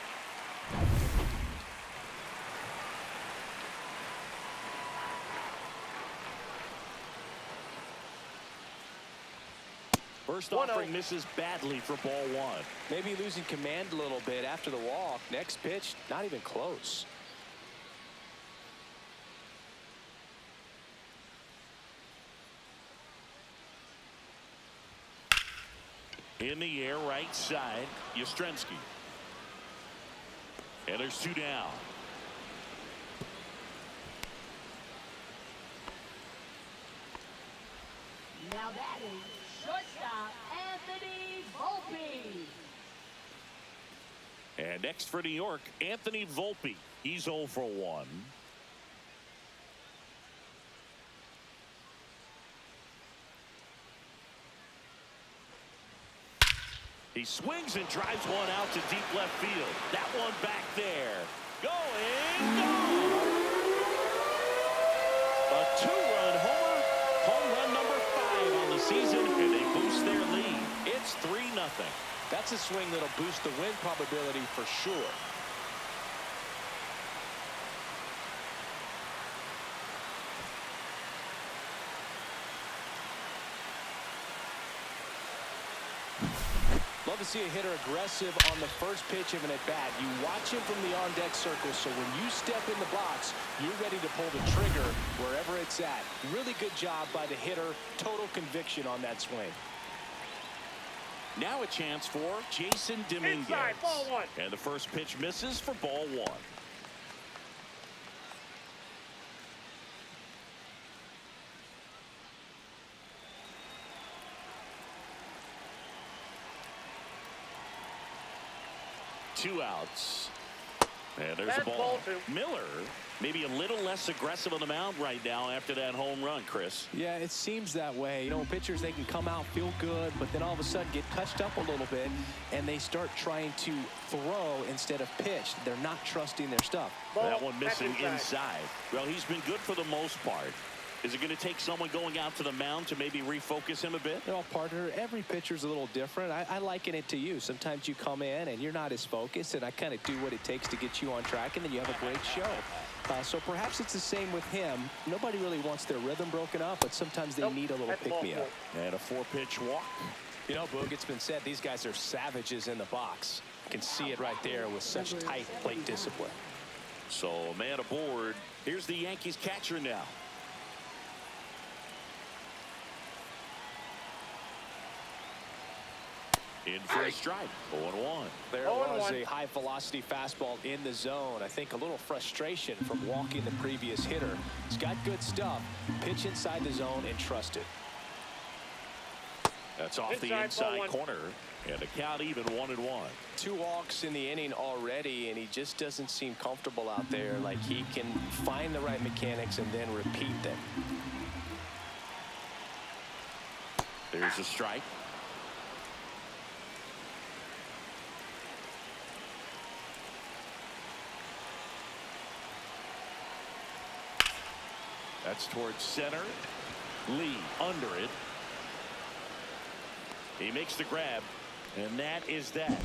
First 1-0. offering misses badly for ball 1. Maybe losing command a little bit after the walk. Next pitch, not even close. In the air, right side, Yastrzemski. And there's 2 down. Now batting, shortstop Anthony Volpe. And next for New York, Anthony Volpe. He's 0 for 1. He swings and drives one out to deep left field. That one back there. Going, gone. A 2-run homer. Home run number 5 on the season, and they boost their lead. It's 3-0. That's a swing that'll boost the win probability for sure. Love to see a hitter aggressive on the first pitch of an at-bat. You watch him from the on-deck circle, so when you step in the box, you're ready to pull the trigger wherever it's at. Really good job by the hitter. Total conviction on that swing. Now a chance for Jason Dominguez. Inside, ball one. And the first pitch misses for ball one. Two outs. And there's That's the ball. ball two. Miller maybe a little less aggressive on the mound right now after that home run, Chris. Yeah, it seems that way. You know, pitchers, they can come out, feel good, but then all of a sudden get touched up a little bit, and they start trying to throw instead of pitch. They're not trusting their stuff. That one missing inside. inside. Well, he's been good for the most part. Is it going to take someone going out to the mound to maybe refocus him a bit? You know, partner, every pitcher's a little different. I liken it to you. Sometimes you come in and you're not as focused, and I kind of do what it takes to get you on track, and then you have a great show. So perhaps it's the same with him. Nobody really wants their rhythm broken up, but sometimes they need a little pick-me-up. And a 4-pitch walk. You know, Boog, it's been said these guys are savages in the box. You can see it right there with such tight plate discipline. So a man aboard. Here's the Yankees catcher now. In for a strike. 0-1. There was a high velocity fastball in the zone. I think a little frustration from walking the previous hitter. He's got good stuff. Pitch inside the zone and trust it. That's off the inside corner. And the count even 1-1. 2 walks in the inning already, and he just doesn't seem comfortable out there. Like he can find the right mechanics and then repeat them. There's a strike. That's towards center. Lee under it. He makes the grab, and that is that.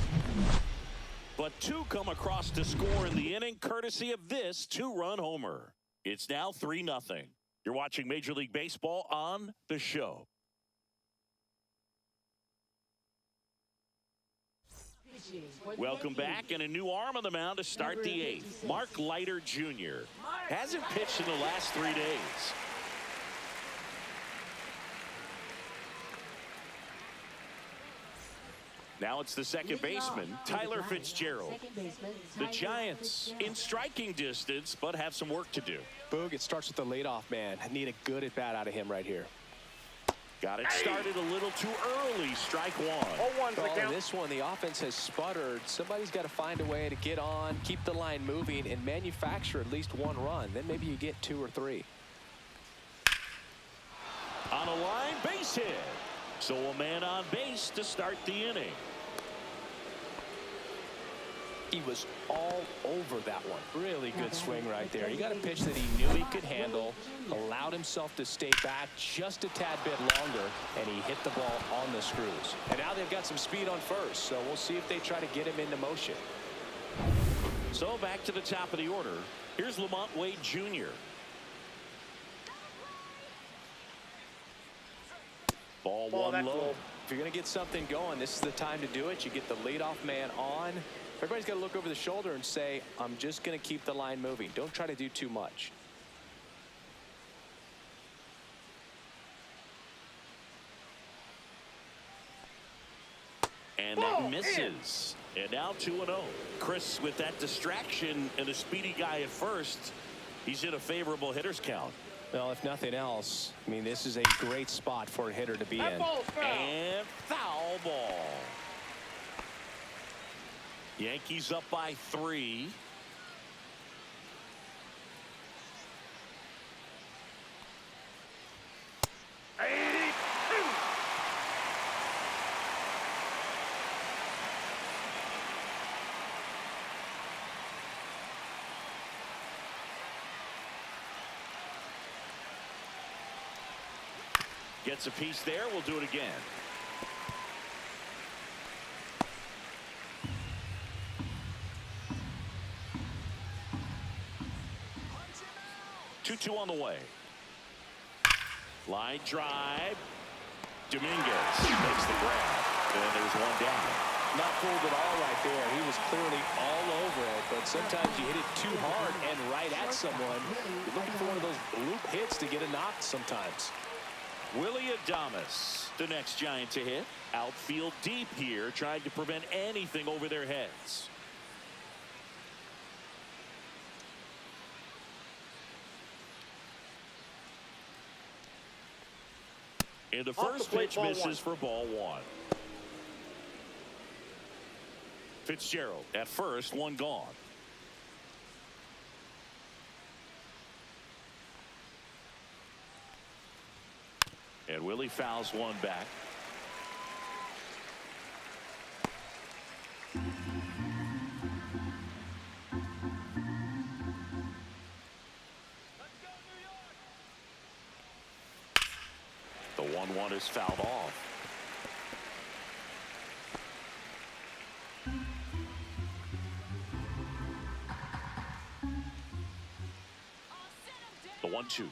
But 2 come across to score in the inning, courtesy of this 2-run homer. It's now 3-0. You're watching Major League Baseball on The Show. Welcome back, and a new arm on the mound to start the 8th. Mark Leiter Jr. hasn't pitched in the last 3 days. Now it's the second baseman, Tyler Fitzgerald. The Giants in striking distance, but have some work to do. Boog, it starts with the leadoff man. I need a good at-bat out of him right here. Got it started a little too early. Strike one. In this one, the offense has sputtered. Somebody's got to find a way to get on, keep the line moving, and manufacture at least 1 run. Then maybe you get 2 or 3. On a line, base hit. So a man on base to start the inning. He was all over that one. Really good swing right there. He got a pitch that he knew he could handle, allowed himself to stay back just a tad bit longer, and he hit the ball on the screws. And now they've got some speed on first, so we'll see if they try to get him into motion. So back to the top of the order. Here's Lamont Wade Jr. Ball one low. If you're going to get something going, this is the time to do it. You get the leadoff man on. Everybody's got to look over the shoulder and say, I'm just going to keep the line moving. Don't try to do too much. And that misses. And now 2-0. Chris, with that distraction and a speedy guy at first, he's in a favorable hitter's count. Well, if nothing else, I mean, this is a great spot for a hitter to be in. And foul ball. Yankees up by 3. Gets a piece there. We'll do it again. 2-2 on the way. Line drive. Dominguez makes the grab. And there's one down. Not fooled at all right there. He was clearly all over it, but sometimes you hit it too hard and right at someone. You're looking for one of those loop hits to get a knock sometimes. Willie Adames, the next Giant to hit. Outfield deep here, trying to prevent anything over their heads. And the first pitch misses for ball one. Fitzgerald at first, one gone. And Willie fouls one back. The 1-1 is fouled off. The 1-2.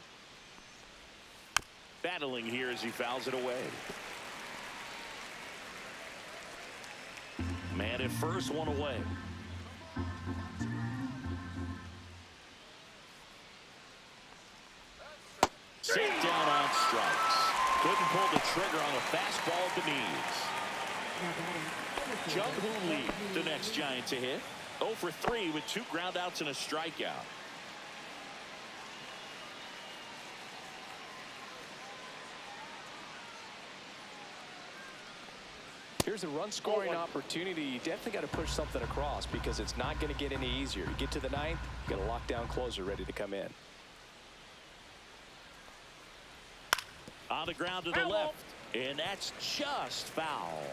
Battling here as he fouls it away. Man at first, one away. Set down on strikes. Couldn't pull the trigger on a fastball at the knees. Jung Hoo Lee, the next Giant to hit. 0 for 3 with 2 groundouts and a strikeout. Here's a run scoring opportunity. You definitely got to push something across because it's not going to get any easier. You get to the ninth, you got a lockdown closer ready to come in. On the ground to the left, and that's just foul.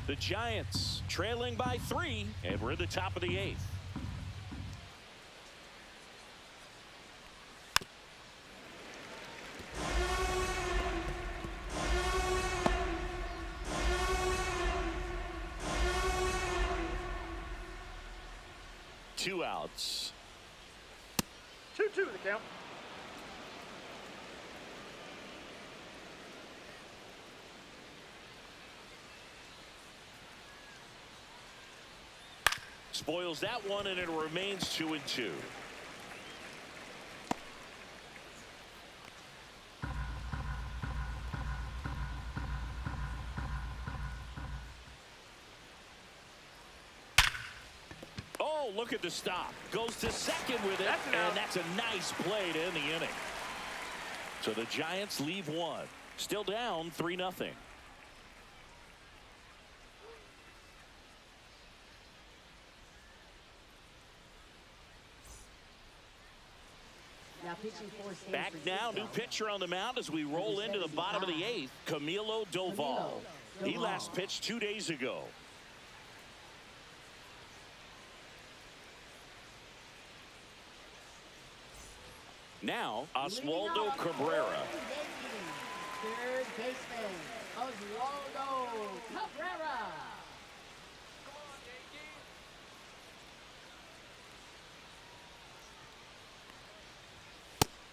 The Giants trailing by 3, and we're at the top of the 8th. Two outs. 2-2 the count. Spoils that one, and it remains 2-2. Oh, look at the stop. Goes to second with it, and that's a nice play to end the inning. So the Giants leave one. Still down 3-0. Back now, new pitcher on the mound as we roll into the bottom of the 8th, Camilo Doval. He last pitched 2 days ago. Now, Oswaldo Cabrera. Third baseman, Oswaldo Cabrera.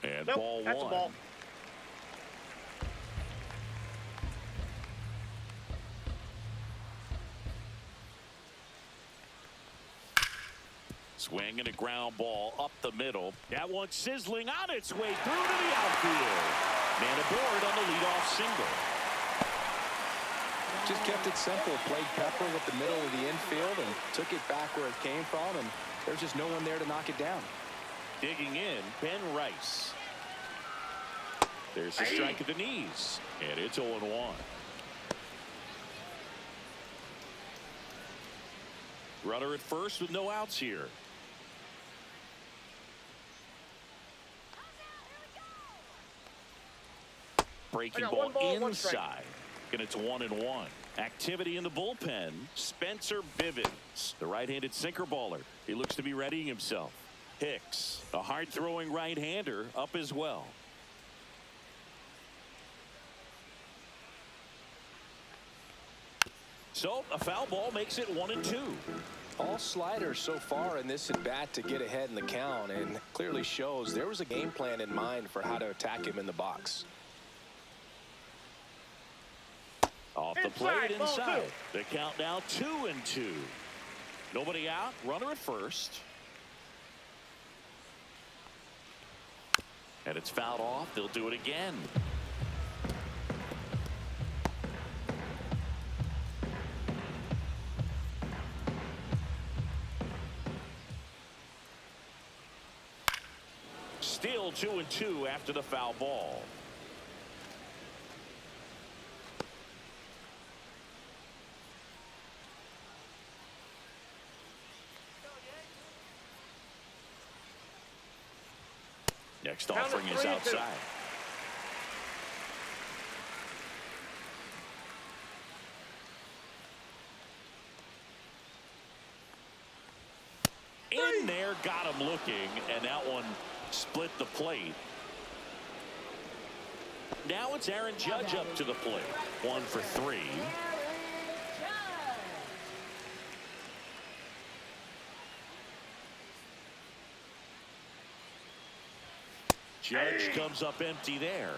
And ball that's one. A ball. Swing and a ground ball up the middle. That one sizzling on its way through to the outfield. Man aboard on the leadoff single. Just kept it simple. Played pepper with the middle of the infield and took it back where it came from, and there's just no one there to knock it down. Digging in, Ben Rice. There's a strike at the knees, and it's 0-1. Runner at first with no outs here. Breaking ball inside, and it's 1-1. Activity in the bullpen. Spencer Bivens, the right-handed sinker baller. He looks to be readying himself. Hicks, a hard-throwing right-hander, up as well. So a foul ball makes it 1-2. All sliders so far in this at bat to get ahead in the count, and clearly shows there was a game plan in mind for how to attack him in the box. Off the plate inside. The count now 2-2. Nobody out. Runner at first. And it's fouled off. They'll do it again. Still 2-2 after the foul ball. Next offering is outside. In there, got him looking, and that one split the plate. Now it's Aaron Judge up to the plate. 1 for 3. Judge comes up empty there.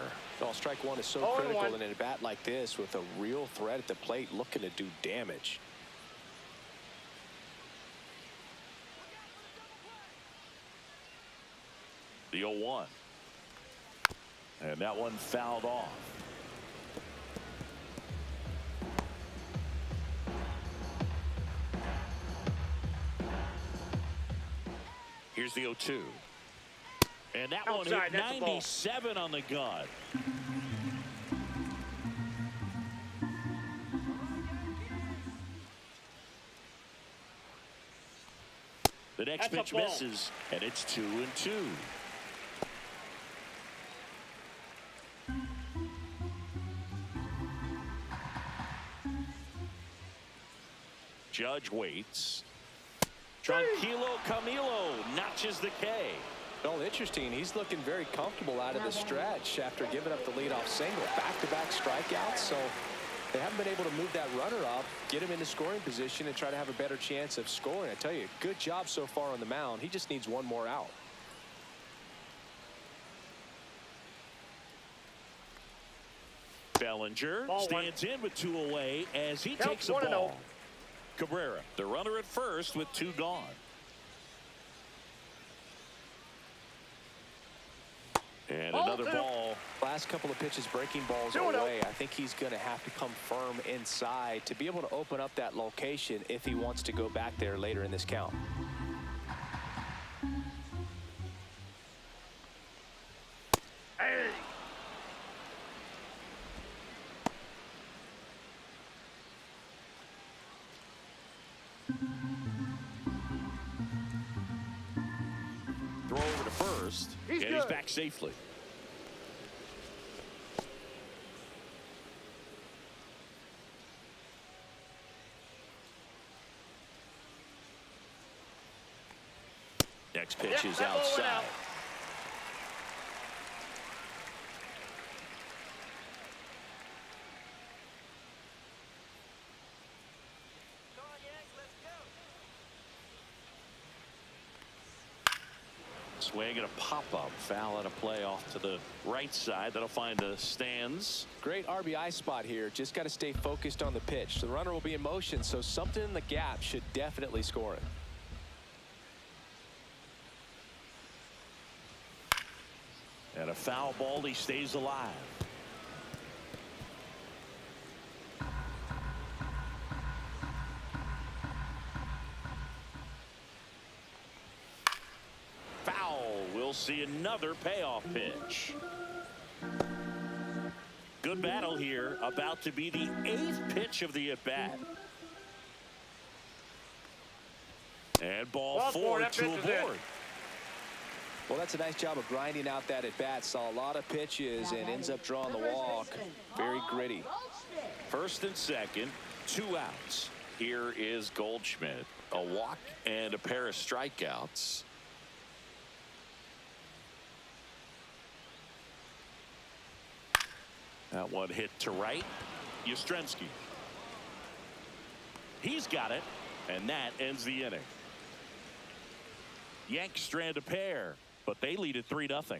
Well, strike one is so critical in a bat like this with a real threat at the plate looking to do damage. The 0-1. And that one fouled off. Here's the 0-2. And that one hit 97 on the gun. The next pitch misses, and it's 2-2. Judge waits. Tranquilo Camilo notches the K. Well, interesting. He's looking very comfortable out of the stretch after giving up the leadoff single. Back-to-back strikeouts, so they haven't been able to move that runner up, get him into scoring position, and try to have a better chance of scoring. I tell you, good job so far on the mound. He just needs one more out. Bellinger stands in with 2 away as he takes a ball. Cabrera, the runner at first with 2 gone. And another ball. Last couple of pitches breaking balls away. I think he's going to have to come firm inside to be able to open up that location if he wants to go back there later in this count. Hey. Throw over to first, and he's back safely. Next pitch is outside. Swing and a pop-up foul at a play off to the right side. That'll find the stands. Great RBI spot here. Just got to stay focused on the pitch. The runner will be in motion, so something in the gap should definitely score it. And a foul ball. He stays alive. We'll see another payoff pitch. Good battle here. About to be the 8th pitch of the at-bat. And ball 4 to a board. Well, that's a nice job of grinding out that at-bat. Saw a lot of pitches and ends up drawing the walk. Very gritty. First and second, 2 outs. Here is Goldschmidt. A walk and a pair of strikeouts. That one hit to right. Yastrzemski. He's got it. And that ends the inning. Yanks strand a pair, but they lead at 3-0.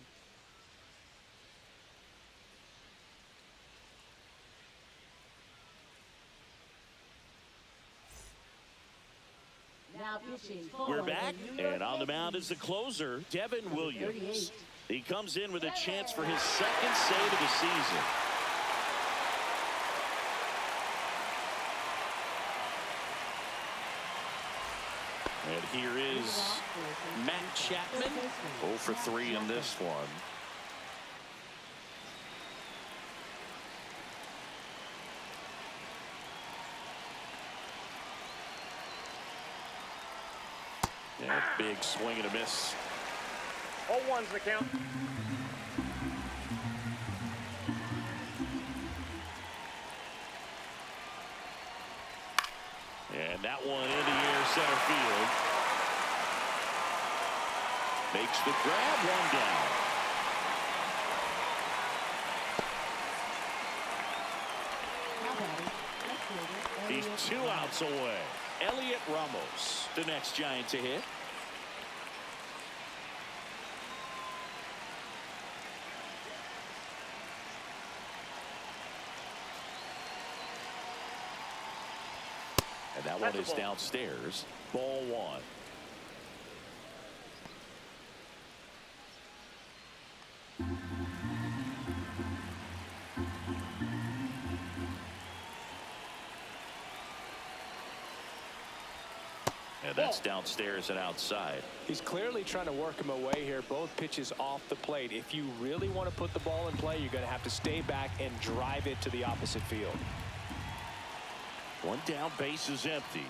Now pitching for We're back, the New York and on the mound is the Yankees. closer, Devin Number Williams. 38. He comes in with a chance for his second save of the season. And here is Matt Chapman, 0 for 3 in this one. And a big swing and a miss. 0-1's the count. And that one in the air center field. Makes the grab, one down. Now batting, left fielder, He's Elliott 2 Ramos. outs away. Elliott Ramos, the next Giant to hit. And that one is downstairs. Ball 1. And that's downstairs and outside. He's clearly trying to work him away here. Both pitches off the plate. If you really want to put the ball in play, you're going to have to stay back and drive it to the opposite field. One down, base is empty.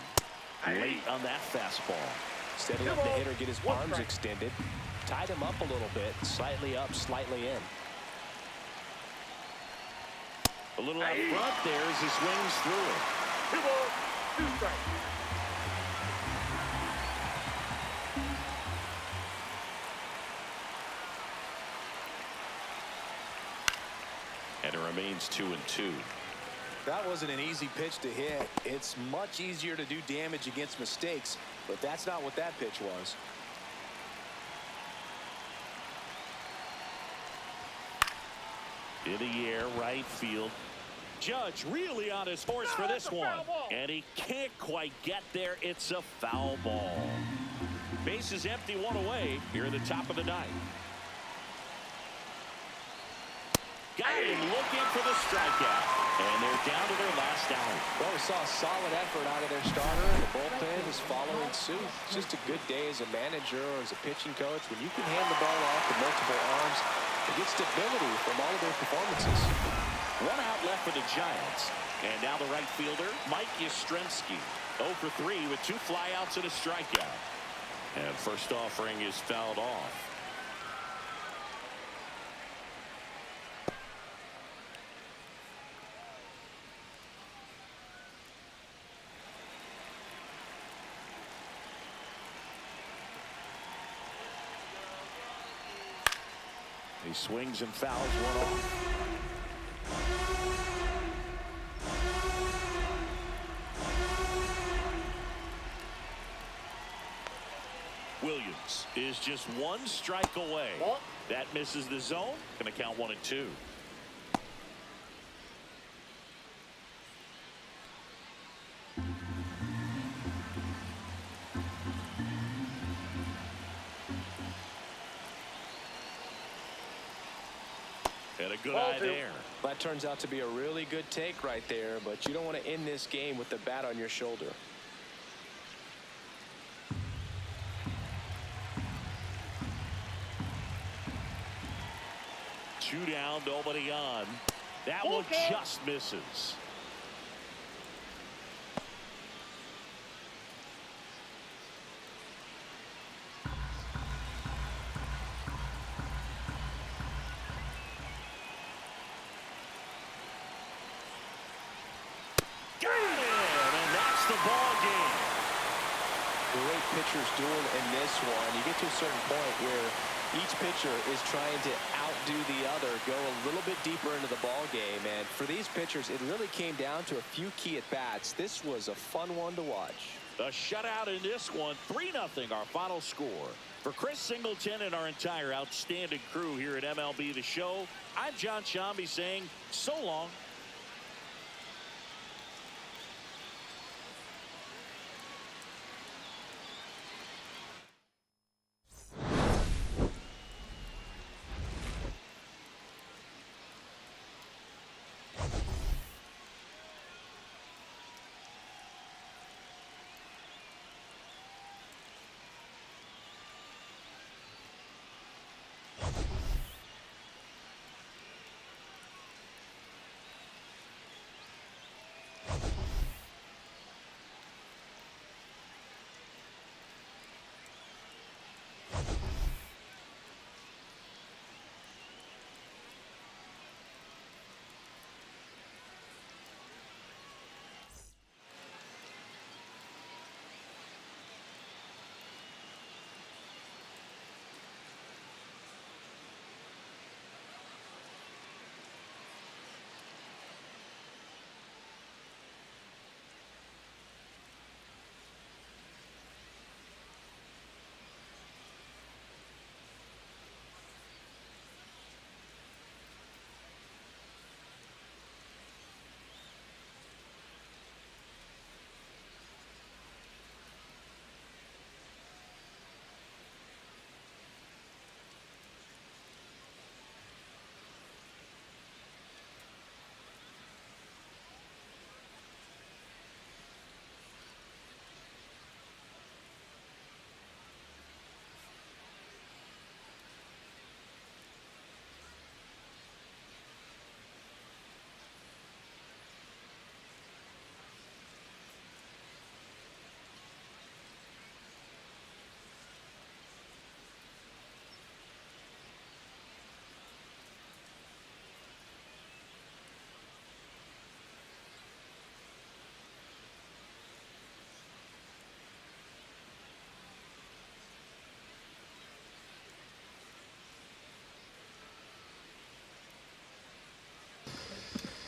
Late on that fastball. Setting up the hitter, get his arms extended. Tied him up a little bit. Slightly up, slightly in. A little out front there as he swings through it. 2 balls, 2 strikes. And it remains 2-2. That wasn't an easy pitch to hit. It's much easier to do damage against mistakes, but that's not what that pitch was. In the air, right field. Judge really on his horse for this one. And he can't quite get there. It's a foul ball. Base is empty, 1 away here in the top of the 9th. Got him looking for the strikeout. And they're down to their last out. Well, we saw a solid effort out of their starter, and the bullpen is following suit. It's just a good day as a manager or as a pitching coach. When you can hand the ball off to multiple arms, you get stability from all of their performances. 1 out left for the Giants. And now the right fielder, Mike Yastrzemski. 0 for 3 with 2 flyouts and a strikeout. And first offering is fouled off. He swings and fouls 1 off. Williams is just 1 strike away. That misses the zone. Going to count 1-2. And a good eye there. That turns out to be a really good take right there, but you don't want to end this game with the bat on your shoulder. Two down, nobody on. That one just misses. Got it, and that's the ball game. Great pitchers duel in this one. You get to a certain point where each pitcher is trying to outdo the other, go a little bit deeper into the ball game, and for these pitchers, it really came down to a few key at bats. This was a fun one to watch. A shutout in this one, 3-0 our final score. For Chris Singleton and our entire outstanding crew here at MLB The Show, I'm John Shambi saying so long.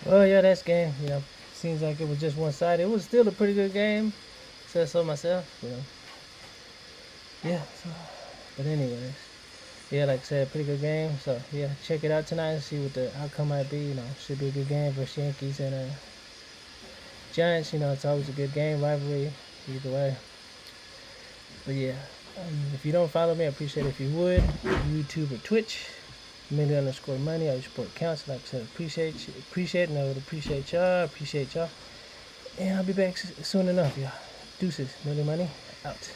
Well, yeah, that's game. Seems like it was just one-sided. It was still a pretty good game. Said so myself. Yeah. But anyways, yeah, like I said, pretty good game. So yeah, check it out tonight and see what the outcome might be. Should be a good game versus Yankees and Giants. It's always a good game, rivalry, either way. But yeah, if you don't follow me, I appreciate it if you would. YouTube or Twitch. Millie_money. All your support counts. Like I said, appreciate, and I would appreciate y'all. And I'll be back soon enough, y'all. Deuces, Millie Money, out.